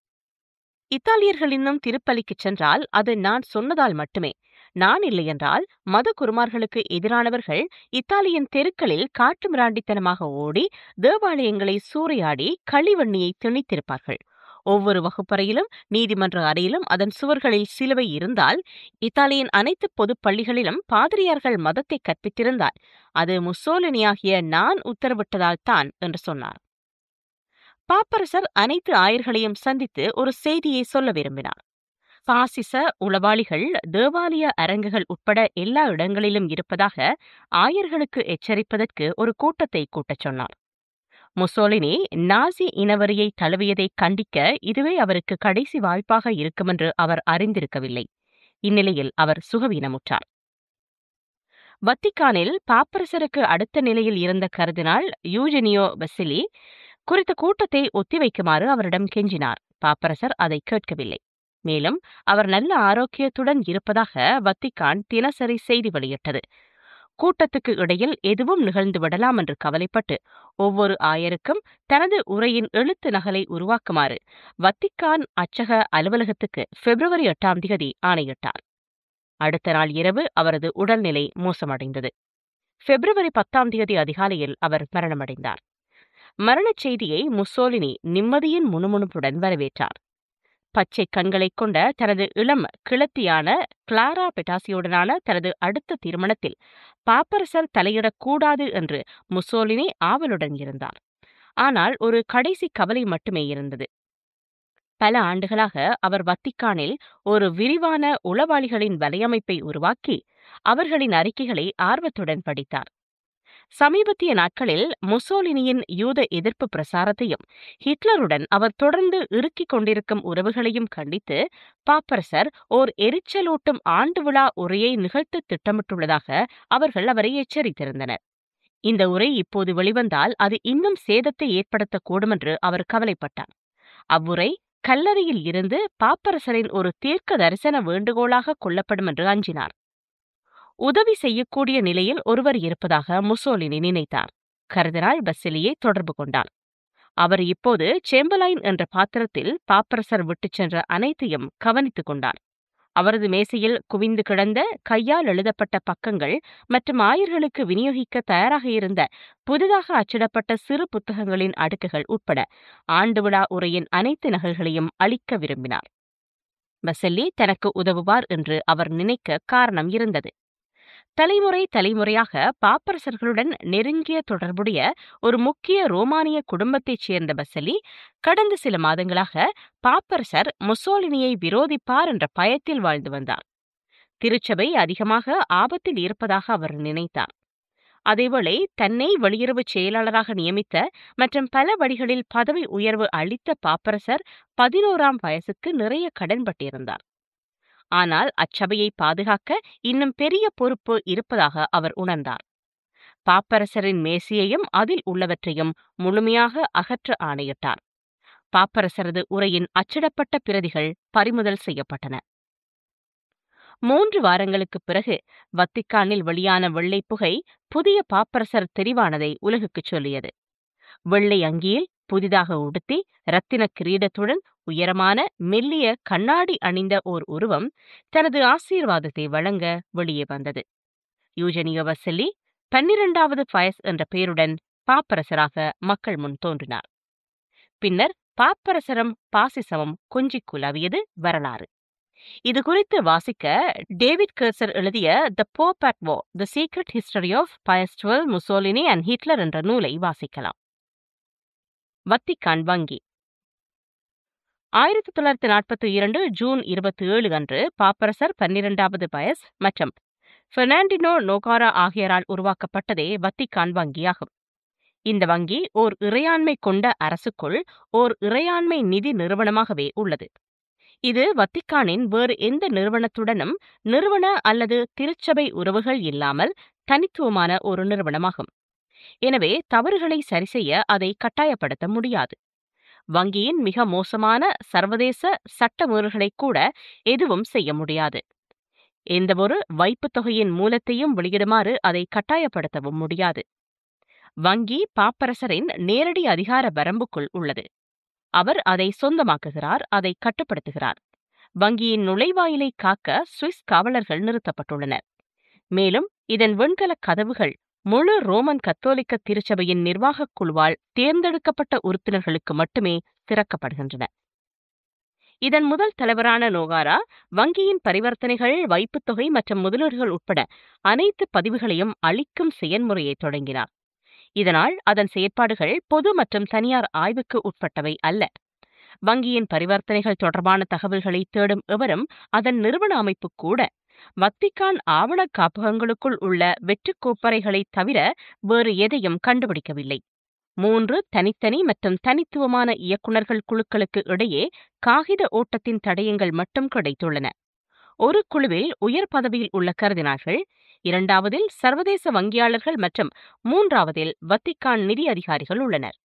இத்தாலியர்கள் இன்னும் திருப்பலிக்குச் சென்றால் அது நான் சொன்னதால் மட்டுமே. நான் இல்லையென்றால் மத குருமார்களுக்கு எதிரானவர்கள் இத்தாலியின் தெருக்களில் காட்டு மிராண்டித்தனமாக ஓடி தேவாலயங்களை சூறையாடி களிவண்ணியை திணித்திருப்பார்கள். ஒவ்வொரு வகுப்பறையிலும் நீதிமன்ற அறையிலும் அதன் சுவர்களில் சிலுவை இருந்தால், இத்தாலியின் அனைத்து பொது பள்ளிகளிலும் பாதிரியார்கள் மதத்தை கற்பித்திருந்தால் அது முசோலினியாகிய நான் உத்தரவிட்டதால் தான் என்று சொன்னார். பாப்பரசர் அனைத்து ஆயர்களையும் சந்தித்து ஒரு செய்தியை சொல்ல விரும்பினார். பாசிச உளவாளிகள் தேவாலய அரங்குகள் உட்பட எல்லா இடங்களிலும் இருப்பதாக ஆயர்களுக்கு எச்சரிப்பதற்கு ஒரு கூட்டத்தை கூட்டச் சொன்னார். முசோலினி நாசி இனவரியை தழுவியதை கண்டிக்க இதுவே அவருக்கு கடைசி வாய்ப்பாக இருக்குமென்று அவர் அறிந்திருக்கவில்லை. இந்நிலையில் அவர் சுகவீனமுற்றார். வத்திக்கானில் பாப்பரசருக்கு அடுத்த நிலையில் இருந்த கர்தினால் யூஜெனியோ பசிலி குறித்த கூட்டத்தை ஒத்திவைக்குமாறு அவரிடம் கெஞ்சினார். பாப்பரசர் அதை கேட்கவில்லை. மேலும் அவர் நல்ல ஆரோக்கியத்துடன் இருப்பதாக வத்திக்கான் தினசரி செய்தி வெளியிட்டது. கூட்டத்துக்கு இடையில் எதுவும் நிகழ்ந்து விடலாம் என்று கவலைப்பட்டு ஒவ்வொரு ஆயருக்கும் தனது உரையின் எழுத்து நகலை உருவாக்குமாறு வத்திக்கான் அச்சக அலுவலகத்துக்கு பிப்ரவரி 8 ஆணையிட்டார். அடுத்த நாள் இரவு அவரது உடல்நிலை மோசமடைந்தது. பிப்ரவரி 10 அதிகாலையில் அவர் மரணமடைந்தார். மரணச் செய்தியை முசோலினி நிம்மதியின் முணுமுணுப்புடன் வரவேற்றார். பச்சை கண்களைக் கொண்ட தனது இளம் கிழத்தியான கிளாரா பெட்டாசியுடனான தனது அடுத்த திருமணத்தில் பாப்பரசர் தலையிடக்கூடாது என்று முசோலினி ஆவலுடன் இருந்தார். ஆனால் ஒரு கடைசி கவலை மட்டுமே இருந்தது. பல ஆண்டுகளாக அவர் வத்திக்கானில் ஒரு விரிவான உளவாளிகளின் வலையமைப்பை உருவாக்கி அவர்களின் அறிக்கைகளை ஆர்வத்துடன் படித்தார். சமீபத்திய நாட்களில் முசோலினியின் யூத எதிர்ப்பு பிரசாரத்தையும் ஹிட்லருடன் அவர் தொடர்ந்து இறுக்கிக் கொண்டிருக்கும் உறவுகளையும் கண்டித்து பாப்பரசர் ஓர் எரிச்சலூட்டும் ஆண்டு விழா உரையை நிகழ்த்த திட்டமிட்டுள்ளதாக அவர்கள் அவரை எச்சரித்திருந்தனர். இந்த உரை இப்போது வெளிவந்தால் அது இன்னும் சேதத்தை ஏற்படுத்தக்கூடும் என்று அவர் கவலைப்பட்டார். அவ்வுரை கல்லறையில் இருந்து பாப்பரசரின் ஒரு தீர்க்க தரிசன வேண்டுகோளாக கொள்ளப்படும் என்று அஞ்சினார். உதவி செய்யக்கூடிய நிலையில் ஒருவர் இருப்பதாக முசோலினி நினைத்தார். கர்தினால் பசிலியை தொடர்பு கொண்டார். அவர் இப்போது சேம்பலைன் என்ற பாத்திரத்தில் பாப்பரசர் விட்டுச் சென்ற அனைத்தையும் கவனித்துக் கொண்டார். அவரது மேசையில் குவிந்து கிடந்த கையால் எழுதப்பட்ட பக்கங்கள் மற்றும் ஆயர்களுக்கு விநியோகிக்க தயாராக இருந்த புதிதாக அச்சிடப்பட்ட சிறு புத்தகங்களின் அடுக்குகள் உட்பட ஆண்டு விழா உரையின் அனைத்து நகல்களையும் அளிக்க விரும்பினார். பசிலி தனக்கு உதவுவார் என்று அவர் நினைக்க காரணம் இருந்தது. தலைமுறையாக பாப்பரசர்களுடன் நெருங்கிய தொடர்புடைய ஒரு முக்கிய ரோமானிய குடும்பத்தைச் சேர்ந்த பசிலி கடந்த சில மாதங்களாக பாப்பரசர் முசோலினியை விரோதிப்பார் என்ற பயத்தில் வாழ்ந்து வந்தார். திருச்சபை அதிகமாக ஆபத்தில் இருப்பதாக அவர் நினைத்தார். அதேவேளை தன்னை வெளியுறவு செயலாளராக நியமித்த மற்றும் பல வழிகளில் பதவி உயர்வு அளித்த பாப்பரசர் 11ஆம் வயசுக்கு நிறைய கடன்பட்டிருந்தார். ஆனால் அச்சபையை பாதுகாக்க இன்னும் பெரிய பொறுப்பு இருப்பதாக அவர் உணர்ந்தார். பாப்பரசரின் மேசையையும் அதில் உள்ளவற்றையும் முழுமையாக அகற்ற ஆணையிட்டார். பாப்பரசரது உரையின் அச்சிடப்பட்ட பிரதிகள் பறிமுதல் செய்யப்பட்டன. 3 வாரங்களுக்குப் பிறகு வத்திக்கானில் வெளியான வெள்ளை புகை புதிய பாப்பரசர் தெரிவானதை உலகுக்குச் சொல்லியது. வெள்ளை அங்கியில் புதிதாக உடுத்தி இரத்தின கிரீடத்துடன் உயரமான மெல்லிய கண்ணாடி அணிந்த ஓர் உருவம் தனது ஆசீர்வாதத்தை வழங்க வெளியே வந்தது. யூஜெனியோ வசெல்லி 12வது பயஸ் என்ற பெயருடன் பாப்பரசராக மக்கள் முன் தோன்றினார். பின்னர் பாப்பரசரும் பாசிசமும் கொஞ்சிக் குலாவியது வரலாறு. இது குறித்து வாசிக்க டேவிட் கர்சர் எழுதிய the Pope at war, the secret history of Pius XII, Mussolini and Hitler என்ற நூலை வாசிக்கலாம். வத்திக்கான் வங்கி 1942 ஜூன் 27 அன்று பாப்பரசர் 12வது பயஸ் மற்றும் பெர்னாண்டினோ நோகாரா ஆகியோரால் உருவாக்கப்பட்டதே வத்திக்கான் வங்கியாகும். இந்த வங்கி ஓர் இறையாண்மை கொண்ட அரசுக்குள் ஓர் இறையாண்மை நிதி நிறுவனமாகவே உள்ளது. இது வத்திக்கானின் வேறு எந்த நிறுவனத்துடனும் நிறுவன அல்லது திருச்சபை உறவுகள் இல்லாமல் தனித்துவமான ஒரு நிறுவனமாகும். எனவே தவறுகளை சரிசெய்ய அதை கட்டாயப்படுத்த முடியாது. வங்கியின் மிக மோசமான சர்வதேச சட்ட மீறல்களை கூட எதுவும் செய்ய முடியாது. எந்தவொரு வைப்புத் தொகையின் மூலத்தையும் வெளியிடுமாறு அதை கட்டாயப்படுத்தவும் முடியாது. வங்கி பாப்பரசரின் நேரடி அதிகார வரம்புக்குள் உள்ளது. அவர் அதை சொந்தமாக்குகிறார், அதை கட்டுப்படுத்துகிறார். வங்கியின் நுழைவாயிலை காக்க சுவிஸ் காவலர்கள் நிறுத்தப்பட்டுள்ளனர். மேலும் இதன் வெண்கல கதவுகள் முழு ரோமன் கத்தோலிக்க திருச்சபையின் நிர்வாகக் குழுவால் தேர்ந்தெடுக்கப்பட்ட உறுப்பினர்களுக்கு மட்டுமே திறக்கப்படுகின்றன. இதன் முதல் தலைவரான நோகாரா வங்கியின் பரிவர்த்தனைகள், வைப்புத் தொகை மற்றும் முதலீடுகள் உட்பட அனைத்து பதிவுகளையும் அளிக்கும் செயல்முறையை தொடங்கினார். இதனால் அதன் செயற்பாடுகள் பொது மற்றும் தனியார் ஆய்வுக்கு உட்பட்டவை அல்ல. வங்கியின் பரிவர்த்தனைகள் தொடர்பான தகவல்களை தேடும் எவரும் அதன் நிறுவன அமைப்பு கூட வத்திக்கான் ஆவண காப்பகங்களுக்குள் உள்ள வெற்றுக்கோப்பறைகளை தவிர வேறு எதையும் கண்டுபிடிக்கவில்லை. 3 தனித்தனி மற்றும் தனித்துவமான இயக்குநர்கள் குழுக்களுக்கு இடையே காகித ஓட்டத்தின் தடயங்கள் மட்டும் கிடைத்துள்ளன. ஒரு குழுவில் உயர் பதவியில் உள்ள கர்தினால்கள், 2வதில் சர்வதேச வங்கியாளர்கள் மற்றும் 3வதில் வத்திக்கான் நிதி அதிகாரிகள் உள்ளனர்.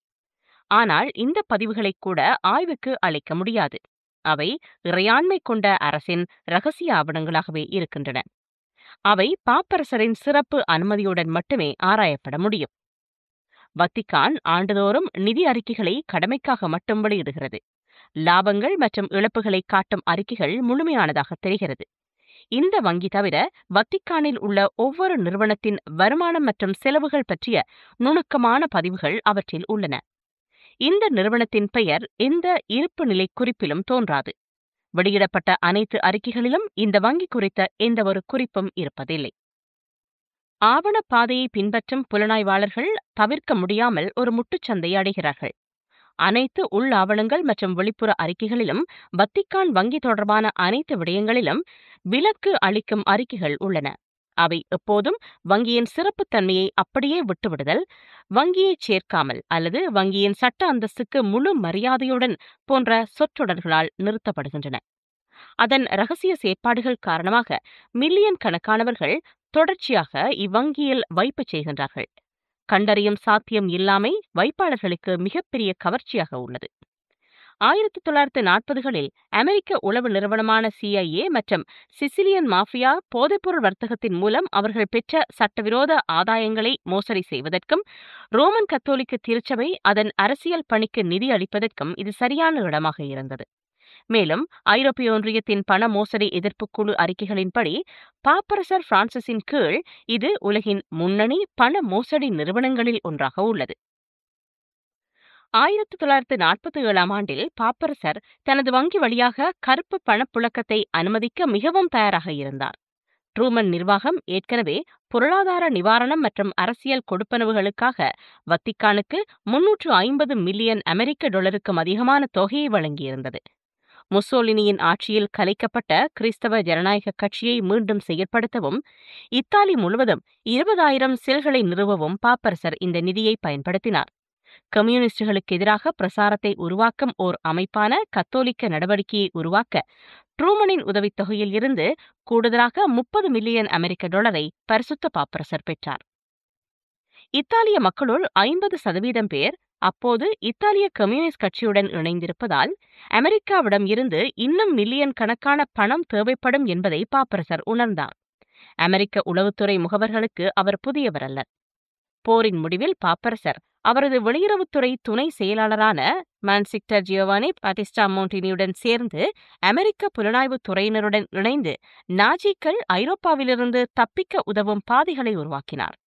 ஆனால் இந்த பதிவுகளை கூட ஆய்வுக்கு அளிக்க முடியாது. அவை இறையாண்மை கொண்ட அரசின் இரகசிய ஆவணங்களாகவே இருக்கின்றன. அவை பாப்பரசரின் சிறப்பு அனுமதியுடன் மட்டுமே ஆராயப்பட முடியும். வத்திக்கான் ஆண்டுதோறும் நிதி அறிக்கைகளை கடமைக்காக மட்டும் வெளியிடுகிறது. லாபங்கள் மற்றும் இழப்புகளை காட்டும் அறிக்கைகள் முழுமையானதாக தெரிகிறது. இந்த வங்கி தவிர வத்திக்கானில் உள்ள ஒவ்வொரு நிறுவனத்தின் வருமானம் மற்றும் செலவுகள் பற்றிய நுணுக்கமான பதிவுகள் அவற்றில் உள்ளன. இந்த நிறுவனத்தின் பெயர் எந்த இருப்பு நிலை குறிப்பிலும் தோன்றாது. வெளியிடப்பட்ட அனைத்து அறிக்கைகளிலும் இந்த வங்கி குறித்த எந்தவொரு குறிப்பும் இருப்பதில்லை. ஆவண பாதையை பின்பற்றும் புலனாய்வாளர்கள் தவிர்க்க முடியாமல் ஒரு முட்டுச்சந்தை அடைகிறார்கள். அனைத்து உள் ஆவணங்கள் மற்றும் வெளிப்புற அறிக்கைகளிலும் வத்திக்கான் வங்கி தொடர்பான அனைத்து விடயங்களிலும் விலக்கு அளிக்கும் அறிக்கைகள் உள்ளன. அவை எப்போதும் வங்கியின் சிறப்புத்தன்மையை அப்படியே விட்டுவிடுதல், வங்கியை சேர்க்காமல் அல்லது வங்கியின் சட்ட அந்தஸ்துக்கு முழு மரியாதையுடன் போன்ற சொற்றொடர்களால் நிறுத்தப்படுகின்றன. அதன் இரகசிய செயற்பாடுகள் காரணமாக மில்லியன் கணக்கானவர்கள் தொடர்ச்சியாக இவ்வங்கியில் வைப்பு செய்கின்றார்கள். கண்டறியும் சாத்தியம் இல்லாமை வைப்பாளர்களுக்கு மிகப்பெரிய கவர்ச்சியாக உள்ளது. 1940களில் அமெரிக்க உளவு நிறுவனமான CIA மற்றும் சிசிலியன் மாஃபியா போதைப்பொருள் வர்த்தகத்தின் மூலம் அவர்கள் பெற்ற சட்டவிரோத ஆதாயங்களை மோசடி செய்வதற்கும் ரோமன் கத்தோலிக்க திருச்சபை அதன் அரசியல் பணிக்கு நிதி அளிப்பதற்கும் இது சரியான இடமாக இருந்தது. மேலும் ஐரோப்பிய ஒன்றியத்தின் பண மோசடி எதிர்ப்பு குழு அறிக்கைகளின்படி பாப்பரசர் பிரான்சிஸின் கீழ் இது உலகின் முன்னணி பண மோசடி நிறுவனங்களில் ஒன்றாக உள்ளது. 1947ஆம் ஆண்டில் பாப்பரசர் தனது வங்கி வழியாக கருப்பு பணப்புழக்கத்தை அனுமதிக்க மிகவும் தயாராக இருந்தார். ட்ரூமன் நிர்வாகம் ஏற்கனவே பொருளாதார நிவாரணம் மற்றும் அரசியல் கொடுப்பனவுகளுக்காக வத்திக்கானுக்கு $350 மில்லியன் அதிகமான தொகையை வழங்கியிருந்தது. முசோலினியின் ஆட்சியில் கலைக்கப்பட்ட கிறிஸ்தவ ஜனநாயக கட்சியை மீண்டும் செயற்படுத்தவும் இத்தாலி முழுவதும் 20,000 செல்களை நிறுவவும் பாப்பரசர் இந்த நிதியை பயன்படுத்தினார். கம்யூனிஸ்டுகளுக்கு எதிராக பிரசாரத்தை உருவாக்கும் ஓர் அமைப்பான கத்தோலிக்க நடவடிக்கையை உருவாக்க ட்ரூமனின் உதவித்தொகையில் இருந்து கூடுதலாக 30 மில்லியன் அமெரிக்க டாலரை பரிசுத்த பாப்பரசர் பெற்றார். இத்தாலிய மக்களுள் 50% பேர் அப்போது இத்தாலிய கம்யூனிஸ்ட் கட்சியுடன் இணைந்திருப்பதால் அமெரிக்காவிடம் இருந்து இன்னும் மில்லியன் கணக்கான பணம் தேவைப்படும் என்பதை பாப்பரசர் உணர்ந்தார். அமெரிக்க உளவுத்துறை முகவர்களுக்கு அவர் புதியவர் அல்ல. போரின் முடிவில் பாப்பரசர் அவரது வெளியுறவுத்துறை துணை செயலாளரான மான்சிக்டர் ஜியோவானி பாட்டிஸ்டா மோண்டினியுடன் சேர்ந்து அமெரிக்க புலனாய்வு துறையினருடன் இணைந்து நாஜிக்கள் ஐரோப்பாவிலிருந்து தப்பிக்க உதவும் பாதைகளை உருவாக்கினார்.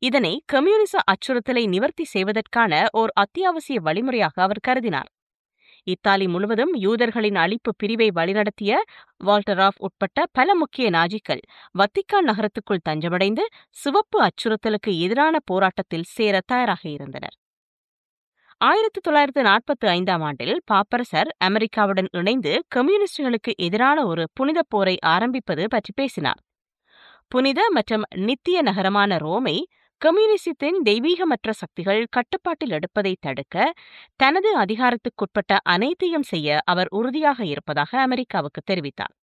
இதனை கம்யூனிச அச்சுறுத்தலை நிவர்த்தி செய்வதற்கான ஓர் அத்தியாவசிய வழிமுறையாக அவர் கருதினார். இத்தாலி முழுவதும் யூதர்களின் அழிப்பு பிரிவை வழிநடத்திய வால்டராஃப் உட்பட்ட பல முக்கிய நாஜிக்கள் வத்திக்கான் நகரத்துக்குள் தஞ்சமடைந்து சிவப்பு அச்சுறுத்தலுக்கு எதிரான போராட்டத்தில் சேர தயாராக இருந்தனர். 1945ஆம் ஆண்டில் பாப்பரசர் அமெரிக்காவுடன் இணைந்து கம்யூனிஸ்டுகளுக்கு எதிரான ஒரு புனித போரை ஆரம்பிப்பது பற்றி பேசினார். புனித மற்றும் நித்திய நகரமான ரோமை கம்யூனிசத்தின் தெய்வீகமற்ற சக்திகள் கட்டுப்பாட்டில் எடுப்பதை தடுக்க தனது அதிகாரத்துக்குட்பட்ட அனைத்தையும் செய்ய அவர் உறுதியாக இருப்பதாக அமெரிக்காவுக்கு தெரிவித்தார்.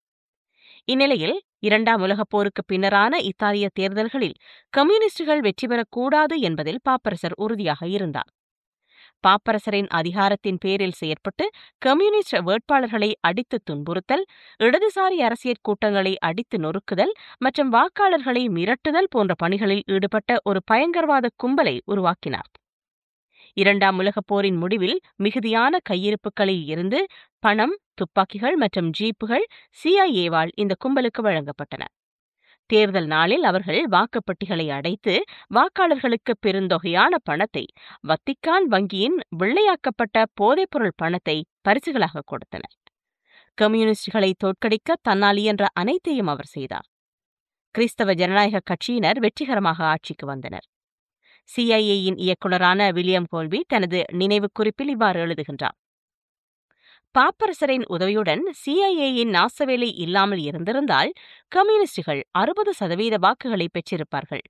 இந்நிலையில் 2ஆம் உலகப் போருக்கு பின்னரான இத்தாலிய தேர்தல்களில் கம்யூனிஸ்டுகள் வெற்றி பெறக்கூடாது என்பதில் பாப்பரசர் உறுதியாக இருந்தார். பாப்பரசரின் அதிகாரத்தின் பேரில் செயற்பட்டு கம்யூனிஸ்ட் வேட்பாளர்களை அடித்து துன்புறுத்தல், இடதுசாரி அரசியல் கூட்டங்களை அடித்து நொறுக்குதல் மற்றும் வாக்காளர்களை மிரட்டுதல் போன்ற பணிகளில் ஈடுபட்ட ஒரு பயங்கரவாத கும்பலை உருவாக்கினார். 2ஆம் உலகப் போரின் முடிவில் மிகுதியான கையிருப்புகளில் இருந்து பணம், துப்பாக்கிகள் மற்றும் ஜீப்புகள் CIA-வால் இந்த கும்பலுக்கு வழங்கப்பட்டன. தேர்தல் நாளில் அவர்கள் வாக்குப்பெட்டிகளை அடைத்து வாக்காளர்களுக்கு பெருந்தொகையான பணத்தை, வத்திக்கான் வங்கியின் வெள்ளையாக்கப்பட்ட போதைப்பொருள் பணத்தை பரிசுகளாக கொடுத்தனர். கம்யூனிஸ்டுகளை தோற்கடிக்க தன்னால் இயன்ற அனைத்தையும் அவர் செய்தார். கிறிஸ்தவ ஜனநாயக கட்சியினர் வெற்றிகரமாக ஆட்சிக்கு வந்தனர். CIA-யின் இயக்குநரான வில்லியம் கோல்பி தனது நினைவு குறிப்பில் இவ்வாறு எழுதுகின்றார்: பாப்பரசரின் உதவியுடன் CIA-யின் நாசவேலை இல்லாமல் இருந்திருந்தால் கம்யூனிஸ்டுகள் 60% வாக்குகளை பெற்றிருப்பார்கள்.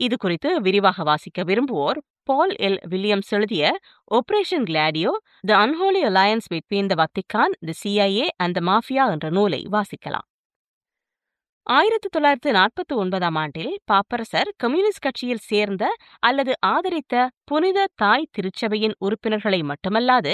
இது குறித்து விரிவாக வாசிக்க விரும்புவோர் பால் எல். வில்லியம்ஸ் எழுதிய operation Claudio, the unholy alliance between the Vatican, the CIA and the mafia என்ற நூலை வாசிக்கலாம். 1949ஆம் ஆண்டில் பாப்பரசர் கம்யூனிஸ்ட் கட்சியில் சேர்ந்த அல்லது ஆதரித்த புனித தாய் திருச்சபையின் உறுப்பினர்களை மட்டுமல்லாது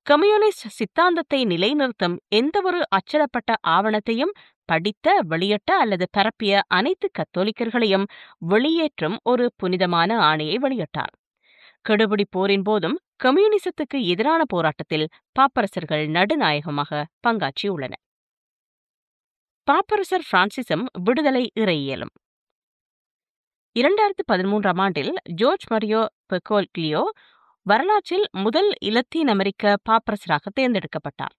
கம்யூனிஸ்ட் சித்தாந்தத்தை நிலைநிறுத்தும் எந்தவொரு அச்சிடப்பட்ட ஆவணத்தையும் படித்த, வெளியிட்ட அல்லது பரப்பிய அனைத்து கத்தோலிக்கர்களையும் வெளியேற்றும் ஒரு புனிதமான ஆணையை வெளியிட்டார். கெடுபிடி போரின் போதும் கம்யூனிசத்துக்கு எதிரான போராட்டத்தில் பாப்பரசர்கள் நடுநாயகமாக பங்காற்றியுள்ளனர். பாப்பரசர் பிரான்சிசும் விடுதலை இறையியலும். 2013ஆம் ஆண்டில் ஜோர்ஜ் மரியோ பெர்கோக்லியோ வரலாற்றில் முதல் லத்தீன் அமெரிக்க பாப்பரசராக தேர்ந்தெடுக்கப்பட்டார்.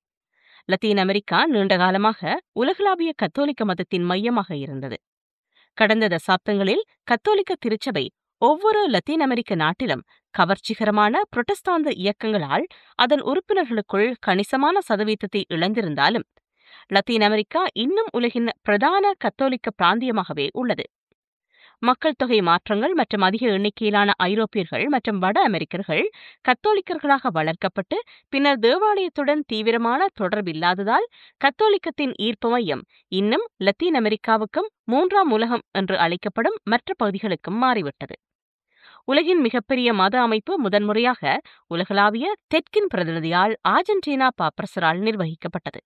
லத்தீன் அமெரிக்கா நீண்டகாலமாக உலகளாவிய கத்தோலிக்க மதத்தின் மையமாக இருந்தது. கடந்த தசாப்தங்களில் கத்தோலிக்க திருச்சபை ஒவ்வொரு லத்தீன் அமெரிக்க நாட்டிலும் கவர்ச்சிகரமான புரொட்டஸ்தாந்து இயக்கங்களால் அதன் உறுப்பினர்களுக்குள் கணிசமான சதவீதத்தை இழந்திருந்தாலும் லத்தீன் அமெரிக்கா இன்னும் உலகின் பிரதான கத்தோலிக்க பிராந்தியமாகவே உள்ளது. மக்கள் தொகை மாற்றங்கள் மற்றும் அதிக எண்ணிக்கையிலான ஐரோப்பியர்கள் மற்றும் வட அமெரிக்கர்கள் கத்தோலிக்கர்களாக வளர்க்கப்பட்டு பின்னர் தேவாலயத்துடன் தீவிரமான தொடர்பில்லாததால் கத்தோலிக்கத்தின் ஈர்ப்பு மையம் இன்னும் லத்தீன் அமெரிக்காவுக்கும் 3ஆம் உலகம் என்று அழைக்கப்படும் மற்ற பகுதிகளுக்கும் மாறிவிட்டது. உலகின் மிகப்பெரிய மத அமைப்பு முதன்முறையாக உலகளாவிய தெற்கின் பிரதிநிதியால் ஆர்ஜென்டினா பாப்பரசரால் நிர்வகிக்கப்பட்டது.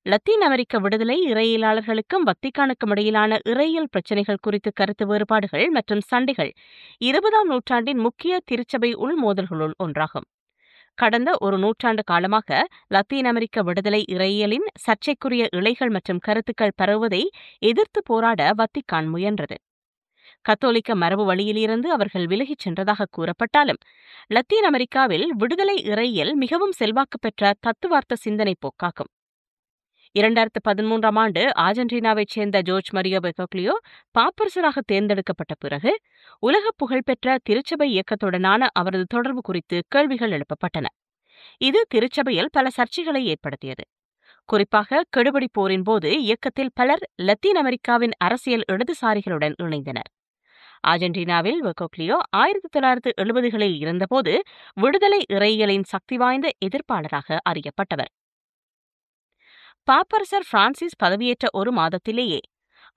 லத்தீன் அமெரிக்க விடுதலை இறையியலாளர்களுக்கும் வத்திக்கானுக்கும் இடையிலான இறையியல் பிரச்சினைகள் குறித்து கருத்து வேறுபாடுகள் மற்றும் சண்டைகள் 20ஆம் நூற்றாண்டின் முக்கிய திருச்சபை உள்மோதல்களுள் ஒன்றாகும். கடந்த ஒரு நூற்றாண்டு காலமாக லத்தீன் அமெரிக்க விடுதலை இறையியலின் சர்ச்சைக்குரிய இழைகள் மற்றும் கருத்துக்கள் பரவுவதை எதிர்த்து போராட வத்திக்கான் முயன்றது. கத்தோலிக்க மரபு வழியிலிருந்து அவர்கள் விலகிச் சென்றதாக கூறப்பட்டாலும் லத்தீன் அமெரிக்காவில் விடுதலை இறையியல் மிகவும் செல்வாக்கு பெற்ற தத்துவார்த்த சிந்தனை போக்காகும். 2013ஆம் ஆண்டு ஆர்ஜென்டினாவைச் சேர்ந்த ஜோர்ஜ் மரியோ பெர்கோக்லியோ பாப்பரசராக தேர்ந்தெடுக்கப்பட்ட பிறகு உலக புகழ்பெற்ற திருச்சபை இயக்கத்துடனான அவரது தொடர்பு குறித்து கேள்விகள் எழுப்பப்பட்டன. இது திருச்சபையில் பல சர்ச்சைகளை ஏற்படுத்தியது. குறிப்பாக கெடுபிடி போரின் போது இயக்கத்தில் பலர் லத்தீன் அமெரிக்காவின் அரசியல் இடதுசாரிகளுடன் இணைந்தனர். அர்ஜென்டினாவில் பெர்கோக்லியோ 1970களில் இருந்தபோது விடுதலை இறையியலின் சக்தி வாய்ந்த எதிர்ப்பாளராக அறியப்பட்டவர். பாப்பரசர் பிரான்சிஸ் பதவியேற்ற ஒரு மாதத்திலேயே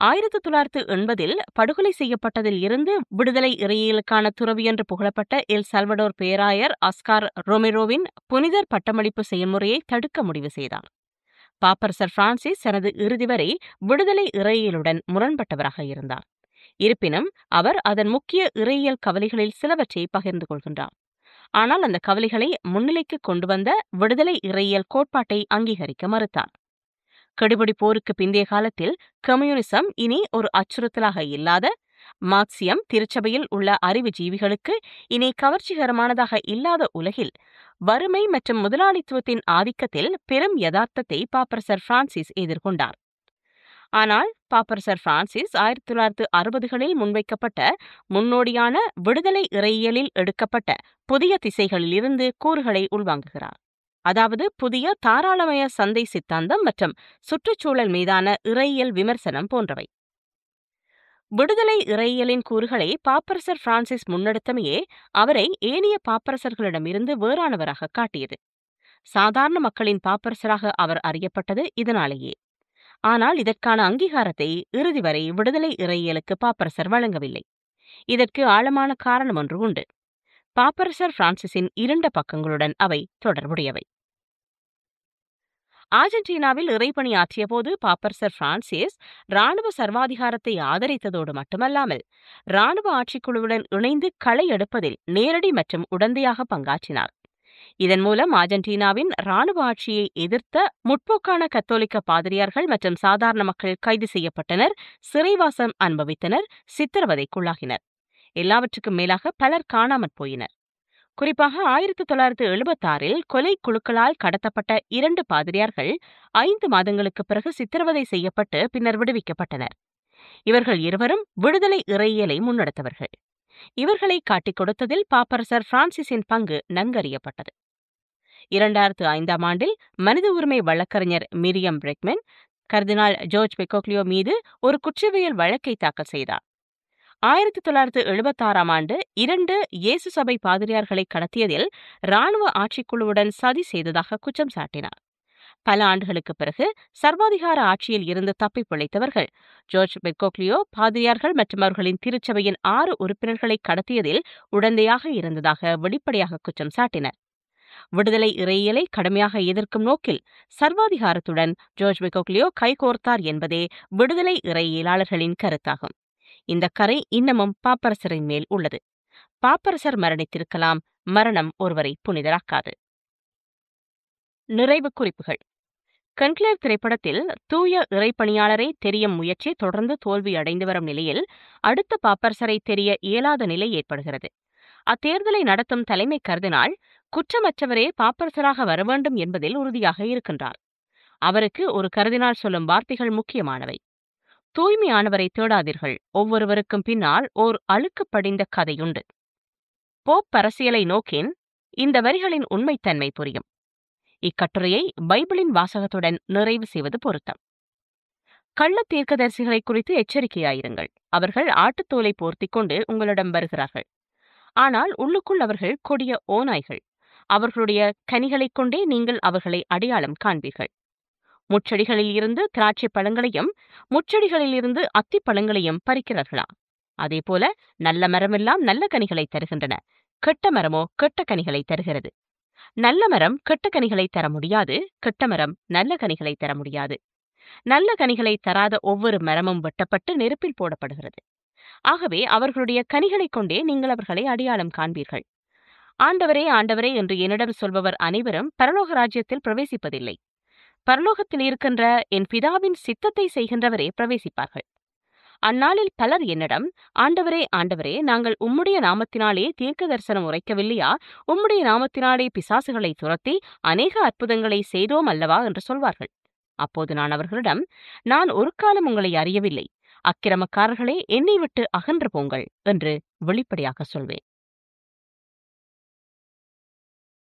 1980இல் படுகொலை செய்யப்பட்டதில் இருந்து விடுதலை இறையியலுக்கான துறவி என்று புகழப்பட்ட எல் சல்வடோர் பேராயர் ஆஸ்கார் ரொமெரோவின் புனிதர் பட்டமளிப்பு செயல்முறையை தடுக்க முடிவு செய்தார். பாப்பரசர் பிரான்சிஸ் தனது இறுதி வரை விடுதலை இறையியலுடன் முரண்பட்டவராக இருந்தார். இருப்பினும் அவர் அதன் முக்கிய இறையியல் கவலைகளில் சிலவற்றை பகிர்ந்து கொள்கின்றார். ஆனால் அந்த கவலைகளை முன்னிலைக்கு கொண்டு வந்த விடுதலை இறையியல் கோட்பாட்டை அங்கீகரிக்க மறுத்தார். கெடுபிடி போருக்கு பிந்தைய காலத்தில் கம்யூனிசம் இனி ஒரு அச்சுறுத்தலாக இல்லாத, மார்க்சியம் திருச்சபையில் உள்ள அறிவு ஜீவிகளுக்கு இனி கவர்ச்சிகரமானதாக இல்லாத உலகில் வறுமை மற்றும் முதலாளித்துவத்தின் ஆதிக்கத்தில் பெரும் யதார்த்தத்தை பாப்பரசர் பிரான்சிஸ் எதிர்கொண்டார். ஆனால் பாப்பரசர் பிரான்சிஸ் 1960களில் முன்வைக்கப்பட்ட முன்னோடியான விடுதலை இறையியலில் எடுக்கப்பட்ட புதிய திசைகளிலிருந்து கூறுகளை உள்வாங்குகிறார். அதாவது புதிய தாராளமய சந்தை சித்தாந்தம் மற்றும் சுற்றுச்சூழல் மீதான இறையியல் விமர்சனம் போன்றவை. விடுதலை இறையியலின் கூறுகளை பாப்பரசர் பிரான்சிஸ் முன்னெடுத்தமையே அவரை ஏனைய பாப்பரசர்களிடமிருந்து வேறானவராக காட்டியது. சாதாரண மக்களின் பாப்பரசராக அவர் அறியப்பட்டது இதனாலேயே. ஆனால் இதற்கான அங்கீகாரத்தை இறுதி வரை விடுதலை இறையியலுக்கு பாப்பரசர் வழங்கவில்லை. இதற்கு ஆழமான காரணம் ஒன்று உண்டு. பாப்பரசர் பிரான்சிஸின் இருண்ட பக்கங்களுடன் அவை தொடர்புடையவை. அர்ஜென்டினாவில் இறைபணியாற்றிய போது பாப்பரசர் பிரான்சிஸ் இராணுவ சர்வாதிகாரத்தை ஆதரித்ததோடு மட்டுமல்லாமல் இராணுவ ஆட்சிக்குழுவுடன் இணைந்து களை எடுப்பதில் நேரடி மற்றும் உடந்தையாக பங்காற்றினார். இதன் மூலம் அர்ஜென்டினாவின் இராணுவ ஆட்சியை எதிர்த்த முற்போக்கான கத்தோலிக்க பாதிரியார்கள் மற்றும் சாதாரண மக்கள் கைது செய்யப்பட்டனர், சிறைவாசம் அனுபவித்தனர், சித்திரவதைக்குள்ளாகினர். எல்லாவற்றுக்கும் மேலாக பலர் காணாமற் போயினர். குறிப்பாக 1976இல் கொலை குழுக்களால் கடத்தப்பட்ட 2 பாதிரியார்கள் 5 மாதங்களுக்கு பிறகு சித்திரவதை செய்யப்பட்டு பின்னர் விடுவிக்கப்பட்டனர். இவர்கள் இருவரும் விடுதலை இறையியலை முன்னெடுத்தவர்கள். இவர்களை காட்டிக் கொடுத்ததில் பாப்பரசர் பிரான்சிஸின் பங்கு நன்கறியப்பட்டது. 2005ஆம் ஆண்டில் மனித உரிமை வழக்கறிஞர் மிரியம் பிரெக்மென் கர்தினால் ஜார்ஜ் பெர்கோக்லியோ மீது ஒரு குற்றவியல் வழக்கை தாக்கல் செய்தார். 1976ஆம் ஆண்டு 2 இயேசு சபை பாதிரியார்களை கடத்தியதில் இராணுவ ஆட்சிக்குழுவுடன் சதி செய்ததாக குற்றம் சாட்டினார். பல ஆண்டுகளுக்கு பிறகு சர்வாதிகார ஆட்சியில் இருந்து தப்பி பிழைத்தவர்கள் ஜார்ஜ் பெர்கோக்லியோ பாதிரியார்கள் மற்றும் அவர்களின் திருச்சபையின் 6 உறுப்பினர்களை கடத்தியதில் உடந்தையாக இருந்ததாக வெளிப்படையாக குற்றம் சாட்டினர். விடுதலை இறையியலை கடுமையாக எதிர்க்கும் நோக்கில் சர்வாதிகாரத்துடன் ஜார்ஜ் பெர்கோக்லியோ கைகோர்த்தார் என்பதே விடுதலை இறையியலாளர்களின் கருத்தாகும். இந்த கரை இன்னமும் பாப்பரசரின் மேல் உள்ளது. பாப்பரசர் மரணித்திருக்கலாம், மரணம் ஒருவரை புனிதராக்காது. நிறைவு குறிப்புகள். கன்க்ளேவ் திரைப்படத்தில் தூய இறைப்பணியாளரை தெரியும் முயற்சி தொடர்ந்து தோல்வியடைந்து வரும் நிலையில் அடுத்த பாப்பரசரை தெரிய இயலாத நிலை ஏற்படுகிறது. அத்தேர்தலை நடத்தும் தலைமை கர்தினால் குற்றமற்றவரே பாப்பரசராக வரவேண்டும் என்பதில் உறுதியாக இருக்கின்றார். அவருக்கு ஒரு கர்தினால் சொல்லும் வார்த்தைகள் முக்கியமானவை. தூய்மையானவரை தேடாதீர்கள், ஒவ்வொருவருக்கும் பின்னால் ஓர் அழுக்கு படிந்த கதையுண்டு. போப் அரசியலை நோக்கின் இந்த வரிகளின் உண்மைத்தன்மை புரியும். இக்கட்டுரையை பைபிளின் வாசகத்துடன் நிறைவு செய்வது பொருத்தம். கள்ள தீர்க்கதரிசிகளை குறித்து எச்சரிக்கையாயிருங்கள். அவர்கள் ஆட்டுத்தோலை போர்த்திக் கொண்டு உங்களிடம் வருகிறார்கள். ஆனால் உள்ளுக்குள் அவர்கள் கொடிய ஓநாய்கள். அவர்களுடைய கனிகளைக் கொண்டே நீங்கள் அவர்களை அடையாளம் காண்பீர்கள். முச்செடிகளில் இருந்து திராட்சை பழங்களையும் முச்செடிகளில் இருந்து அத்தி பழங்களையும் பறிக்கிறார்களா? அதேபோல நல்ல மரமெல்லாம் நல்ல கனிகளை தருகின்றன, கெட்ட மரமோ கெட்ட கனிகளை தருகிறது. நல்ல மரம் கெட்ட கனிகளை தர முடியாது, கெட்ட மரம் நல்ல கனிகளை தர முடியாது. நல்ல கனிகளை தராத ஒவ்வொரு மரமும் வெட்டப்பட்டு நெருப்பில் போடப்படுகிறது. ஆகவே அவர்களுடைய கனிகளைக் கொண்டே நீங்கள் அவர்களை அடையாளம் காண்பீர்கள். ஆண்டவரே ஆண்டவரே என்று என்னிடம் சொல்பவர் அனைவரும் பரலோக ராஜ்யத்தில் பிரவேசிப்பதில்லை. பரலோகத்தில் இருக்கின்ற என் பிதாவின் சித்தத்தை செய்கின்றவரே பிரவேசிப்பார்கள். அந்நாளில் பலர் என்னிடம், ஆண்டவரே ஆண்டவரே, நாங்கள் உம்முடைய நாமத்தினாலே தீர்க்க தரிசனம் உரைக்கவில்லையா? உம்முடைய நாமத்தினாலே பிசாசுகளை துரத்தி அநேக அற்புதங்களை செய்தோம் அல்லவா என்று சொல்வார்கள். அப்போது நான் அவர்களிடம், நான் ஒரு காலம் உங்களை அறியவில்லை, அக்கிரமக்காரர்களே என்னை விட்டு அகன்று போங்கள் என்று வெளிப்படையாக சொல்வேன்.